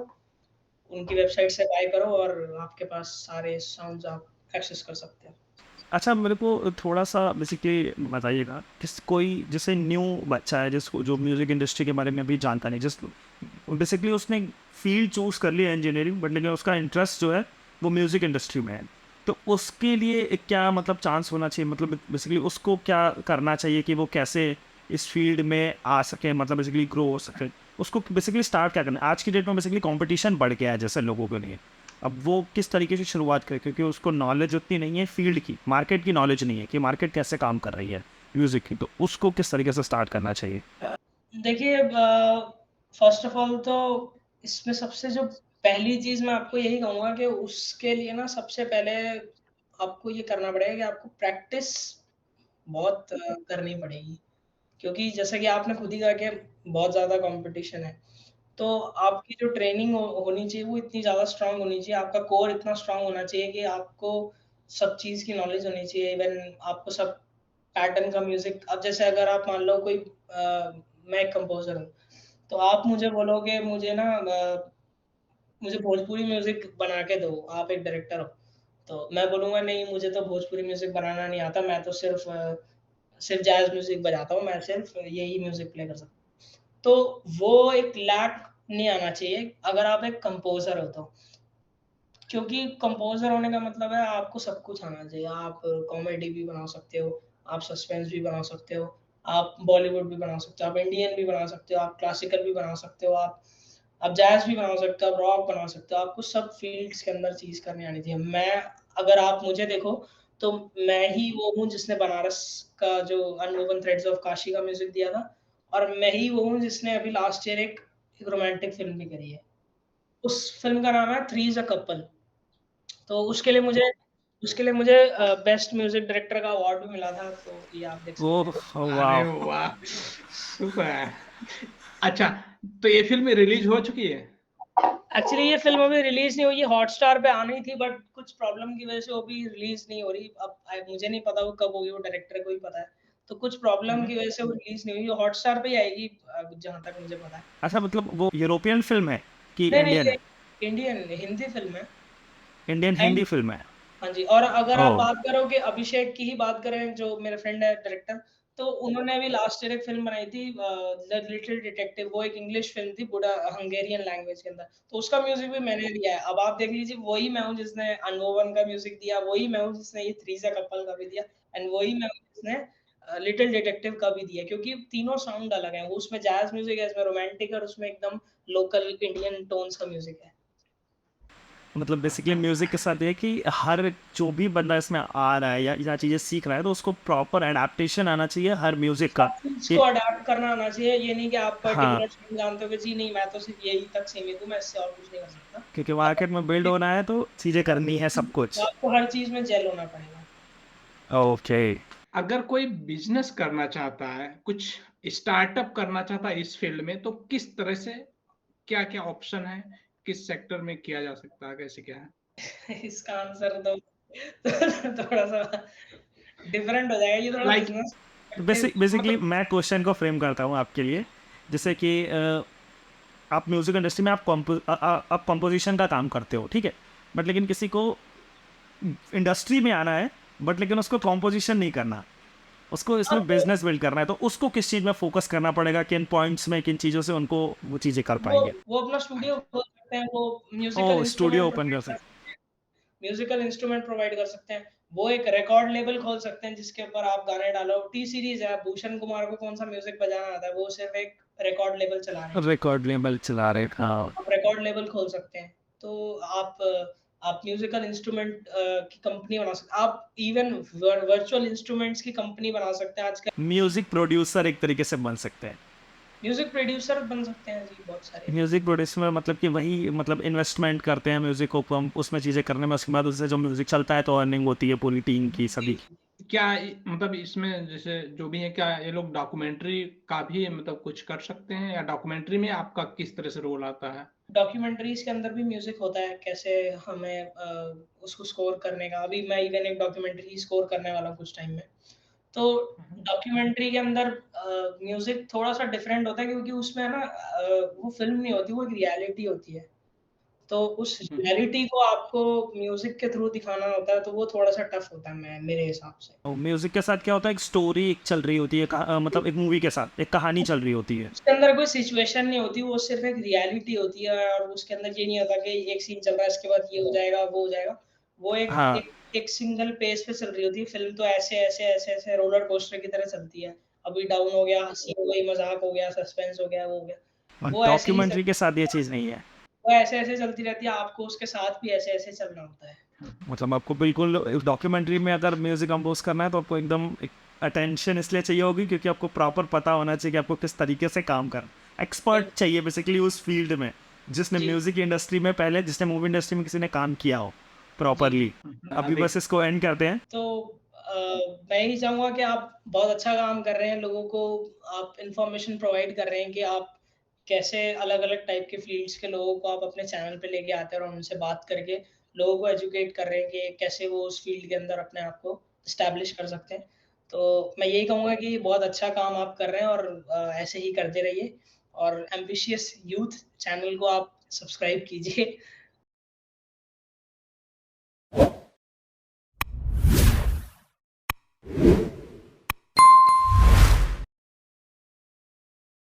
[SPEAKER 2] उनकी वेबसाइट से बाय करो और आपके पास सारे साउंड्स आप एक्सेस कर सकते हैं।
[SPEAKER 1] अच्छा, मेरे को थोड़ा-सा बेसिकली बताइएगा, कोई जैसे न्यू बच्चा है जिसको जो म्यूज़िक इंडस्ट्री के बारे में अभी जानता नहीं, जिस बेसिकली उसने फ़ील्ड चूज़ कर लिया इंजीनियरिंग, बट लेकिन उसका इंटरेस्ट जो है वो म्यूज़िक इंडस्ट्री में है। तो उसके लिए क्या मतलब चांस होना चाहिए? मतलब बेसिकली उसको क्या करना चाहिए कि वो कैसे इस फ़ील्ड में आ सके, मतलब बेसिकली ग्रो हो सके? उसको बेसिकली स्टार्ट क्या करना है? आज की डेट में बेसिकली कॉम्पिटिशन बढ़ गया है जैसे लोगों के लिए। अब वो किस तरीके से शुरुआत करे, क्योंकि उसको नॉलेज उतनी नहीं है फील्ड की, मार्केट की नॉलेज नहीं है कि मार्केट कैसे काम कर रही है म्यूजिक की, तो उसको किस तरीके से स्टार्ट करना चाहिए?
[SPEAKER 2] देखिए, फर्स्ट ऑफ ऑल तो इसमें सबसे जो पहली चीज़ मैं आपको यही कहूँगा कि उसके लिए ना सबसे पहले आपको ये करना पड़ेगा कि आपको प्रैक्टिस बहुत करनी पड़ेगी। क्योंकि जैसा कि आपने खुद ही कहा कि बहुत ज़्यादा कॉम्पिटिशन है। तो आपकी जो ट्रेनिंग होनी चाहिए वो इतनी ज़्यादा स्ट्रॉन्ग होनी चाहिए, आपका कोर इतना स्ट्रॉन्ग होना चाहिए कि आपको सब चीज़ की नॉलेज होनी चाहिए, इवन आपको सब पैटर्न का म्यूज़िक। अब जैसे अगर आप मान लो कोई मैं एक कंपोज़र हूँ, तो आप मुझे बोलोगे मुझे भोजपुरी म्यूज़िक बना के दो, आप एक डायरेक्टर हो। तो मैं बोलूँगा नहीं मुझे तो भोजपुरी म्यूज़िक बनाना नहीं आता, मैं तो सिर्फ़ जैज़ म्यूज़िक बजाता हूँ, मैं सिर्फ़ यही म्यूज़िक प्ले कर सकता हूँ। तो वो एक लैक नहीं आना चाहिए अगर आप एक कंपोज़र हो तो। क्योंकि कंपोज़र होने का मतलब है आपको सब कुछ आना चाहिए। आप कॉमेडी भी बना सकते हो, आप सस्पेंस भी बना सकते हो, आप बॉलीवुड भी बना सकते हो, आप इंडियन भी बना सकते हो, आप क्लासिकल भी बना सकते हो, आप जैज़ भी बना सकते हो, आप रॉक बना सकते हो। आपको सब फ़ील्ड्स के अंदर चीज़ करनी आनी चाहिए। अगर आप मुझे देखो, तो मैं ही वो हूँ जिसने बनारस का जो अनवोवन थ्रेड्स ऑफ काशी का म्यूज़िक दिया था और मैं ही वो हूँ जिसने अभी लास्ट ईयर एक रोमांटिक फ़िल्म भी करी है। उस फ़िल्म का नाम है थ्री इज़ अ कपल। तो उसके लिए मुझे बेस्ट म्यूज़िक डायरेक्टर का अवार्ड भी मिला था, तो ये आप देख सकते
[SPEAKER 1] ओह
[SPEAKER 2] हैं।
[SPEAKER 3] अरे
[SPEAKER 1] वाह!
[SPEAKER 3] वाह! सुपर। अच्छा, तो ये फ़िल्म रिलीज़ हो चुकी है?
[SPEAKER 2] एक्चुअली ये फ़िल्म अभी रिलीज़ नहीं हुई, ये हॉटस्टार पे आनी थी बट कुछ प्रॉब्लम की वज़ह से वो अभी रिलीज़ नहीं हो रही। अब मुझे नहीं पता वो कब होगी, वो डायरेक्टर को ही पता है। तो कुछ
[SPEAKER 3] हुँ,
[SPEAKER 2] प्रॉब्लम
[SPEAKER 3] हुँ।
[SPEAKER 2] की वज़ह से वो रिलीज़ नहीं हुई, वो हॉटस्टार पे ही आएगी जहाँ तक मुझे पता है।
[SPEAKER 1] अच्छा, मतलब वो यूरोपियन फिल्म है कि
[SPEAKER 2] नहीं, नहीं,
[SPEAKER 1] इंडियन है?
[SPEAKER 2] ये इंडियन हिंदी फ़िल्म है।
[SPEAKER 1] इंडियन
[SPEAKER 2] एंड
[SPEAKER 1] हिंदी फिल्म है?
[SPEAKER 2] हाँ जी, और अगर आप
[SPEAKER 1] ओह!
[SPEAKER 2] बात करोगे अभिषेक की ही बात करें जो मेरे फ्रेंड है डायरेक्टर, तो उन्होंने अभी लास्ट ईयर एक फ़िल्म बनाई थी द लिटिल डिटेक्टिव, वो एक इंग्लिश फ़िल्म थी बुडा हंगेरियन लैंग्वेज के अंदर, तो उसका म्यूज़िक भी मैंने दिया है। अब आप देख लीजिए वही मैं हूँ जिसने अनवोवन का म्यूज़िक दिया, वही मैं हूँ जिसने ये थ्री सा कपल का भी दिया एंड वही मैं हूँ जिसने लिटिल डिटेक्टिव का भी दिया क्योंकि तीनों साउंड अलग हैं। वो उसमें जैज़ म्यूज़िक है, इसमें रोमांटिक है और उसमें एकदम लोकल इंडियन टोन्स का म्यूज़िक है।
[SPEAKER 1] मतलब बेसिकली म्यूजिक के साथ ये है कि हर जो भी बंदा इसमें आ रहा है या चीज़ें सीख रहा है, तो उसको प्रॉपर एडेप्टेशन आना चाहिए हर म्यूजिक का,
[SPEAKER 2] सब चीज़
[SPEAKER 1] कि
[SPEAKER 2] को अडैप्ट करना आना चाहिए, ये नहीं कि आप
[SPEAKER 1] हाँ,
[SPEAKER 2] पर्टिकुलर सॉन्ग जानते हो कि जी नहीं मैं तो सिर्फ़ यही तक सीमित हूँ, मैं इससे और कुछ नहीं कर सकता।
[SPEAKER 1] क्योंकि
[SPEAKER 2] आपको
[SPEAKER 1] मार्केट में बिल्ड होना है तो चीज़ें करनी है सब
[SPEAKER 2] तो
[SPEAKER 1] कुछ।
[SPEAKER 2] आपको हर चीज़ में जेल होना पड़ेगा।
[SPEAKER 1] ओके।
[SPEAKER 3] अगर कोई बिज़नेस करना चाहता है, कुछ स्टार्टअप करना चाहता है इस फ़ील्ड में, तो किस तरह से क्या-क्या ऑप्शन है? किस सेक्टर में किया जा सकता है? कैसे क्या है?
[SPEAKER 2] इसका आंसर तो थोड़ा-सा डिफरेंट हो जाएगा, ये थोड़ा
[SPEAKER 3] लाइक
[SPEAKER 2] बिज़नेस
[SPEAKER 1] बेसिकली
[SPEAKER 3] मतलब
[SPEAKER 1] मैं क्वेश्चन को फ्रेम करता हूँ आपके लिए, जैसे कि आप म्यूजिक इंडस्ट्री में आप कंपोजिशन का काम करते हो, ठीक है, बट लेकिन किसी को इंडस्ट्री में आना है, बट लेकिन उसको कंपोजिशन नहीं करना, उसको
[SPEAKER 2] हाँ,
[SPEAKER 1] इसमें बिजनेस बिल्ड करना है, तो उसको किस चीज़ में फोकस करना पड़ेगा, किन पॉइंट्स में, किन चीज़ों से उनको वो चीज़ें कर
[SPEAKER 2] वो
[SPEAKER 1] पाएंगे?
[SPEAKER 2] वो अपना स्टूडियो खोल सकते हैं, वो म्यूज़िकल
[SPEAKER 1] ओ, स्टूडियो
[SPEAKER 2] इंस्ट्रूमेंट
[SPEAKER 1] ओपन कर
[SPEAKER 2] प्रोवाइड कर
[SPEAKER 1] सकते।
[SPEAKER 2] सकते हैं। म्यूज़िकल इंस्ट्रूमेंट प्रोवाइड कर सकते हैं। वो एक रिकॉर्ड लेबल खोल सकते हैं जिसके ऊपर आप गाने डालो। टी सीरीज़ है, भूषण कुमार को कौन-सा म्यूज़िक बजाना आता है, वो सिर्फ़ एक रिकॉर्ड लेबल चला रहे हैं।
[SPEAKER 1] रिकॉर्ड लेबल चला रहे, हाँ।
[SPEAKER 2] आप रिकॉर्ड लेबल खोल सकते हैं। तो आप म्यूज़िकल इंस्ट्रूमेंट की कंपनी बना सकते हैं। आप इवन वर्चुअल इंस्ट्रूमेंट्स की कंपनी बना सकते हैं आजकल।
[SPEAKER 1] म्यूजिक प्रोड्यूसर एक तरीके से बन सकते हैं।
[SPEAKER 2] म्यूज़िक प्रोड्यूसर बन सकते हैं जी, बहुत सारे।
[SPEAKER 1] म्यूजिक प्रोड्यूसर में मतलब कि वही मतलब इन्वेस्टमेंट करते हैं म्यूजिक को, हम उसमें चीज़ें करने में, उसके बाद उससे जो म्यूजिक चलता है तो अर्निंग होती है पूरी टीम की,
[SPEAKER 2] जी,
[SPEAKER 1] सभी की।
[SPEAKER 2] जी।
[SPEAKER 3] क्या मतलब इसमें जैसे जो भी है, क्या ये लोग डॉक्यूमेंट्री का भी मतलब कुछ कर सकते हैं या डॉक्यूमेंट्री में आपका किस तरह से रोल आता है?
[SPEAKER 2] डॉक्यूमेंटरीज़ के अंदर भी म्यूज़िक होता है, कैसे हमें उसको स्कोर करने का। अभी मैं इवन एक डॉक्यूमेंट्री स्कोर करने वाला हूँ कुछ टाइम में। तो डॉक्यूमेंट्री के अंदर म्यूज़िक थोड़ा-सा डिफरेंट होता है क्योंकि उसमें ना वो फ़िल्म नहीं होती, वो एक रियलिटी होती है। तो उस
[SPEAKER 3] हुँ, हुँ।
[SPEAKER 2] रियलिटी को आपको म्यूज़िक के थ्रू दिखाना होता है, तो वो थोड़ा-सा टफ होता है मेरे हिसाब से।
[SPEAKER 1] म्यूजिक के साथ क्या होता है, एक स्टोरी एक चल रही होती है, मतलब एक मूवी के साथ एक कहानी चल रही होती है।
[SPEAKER 2] उसके अंदर कोई सिचुएशन नहीं होती, वो सिर्फ़ एक रियलिटी होती है और उसके अंदर ये नहीं होता कि एक सीन चल रहा है, इसके बाद ये हो जाएगा, वो हो जाएगा। वो एक
[SPEAKER 1] हाँ,
[SPEAKER 2] एक एक सिंगल पेज पे चल रही होती है, फ़िल्म तो ऐसे रोलर कोस्टर की तरह चलती है। अभी डाउन हो गया, हँसी हो गई, मज़ाक हो गया, सस्पेंस हो गया, वो हो गया।
[SPEAKER 1] और
[SPEAKER 2] वो ऐसे ही
[SPEAKER 1] डॉक्यूमेंट्री के साथ ये चीज़ नहीं है।
[SPEAKER 2] वो ऐसे-ऐसे चलती रहती है, आपको उसके साथ भी ऐसे-ऐसे चलना होता है।
[SPEAKER 1] मतलब आपको बिल्कुल डॉक्यूमेंट्री में अगर म्यूजिक कंपोज करना है तो आपको एकदम अटेंशन इसलिए चाहिए होगी क्योंकि आपको प्रॉपर पता होना चाहिए कि आपको किस तरीके से काम करना। एक्सपर्ट
[SPEAKER 2] बिल
[SPEAKER 1] चाहिए बेसिकली उस फील्ड में, जिसने
[SPEAKER 2] जी,
[SPEAKER 1] म्यूजिक इंडस्ट्री में पहले, जिसने मूवी इंडस्ट्री में किसी ने काम किया हो
[SPEAKER 2] जी।
[SPEAKER 1] प्रॉपरली। अभी
[SPEAKER 3] अधिक
[SPEAKER 1] बस इसको एंड करते हैं।
[SPEAKER 2] तो मैं यही चाहूँगा कि आप बहुत अच्छा काम कर रहे हैं, लोगों को आप इन्फॉर्मेशन प्रोवाइड कर रहे हैं कि आप कैसे अलग-अलग टाइप के फ़ील्ड्स के लोगों को आप अपने चैनल पे लेके आते हैं और उनसे बात करके लोगों को एजुकेट कर रहे हैं कि कैसे वो उस फ़ील्ड के अंदर अपने आप को एस्टैब्लिश कर सकते हैं। तो मैं यही कहूँगा कि बहुत अच्छा काम आप कर रहे हैं और ऐसे ही करते रहिए और एम्बिशियस यूथ चैनल को आप सब्सक्राइब कीजिए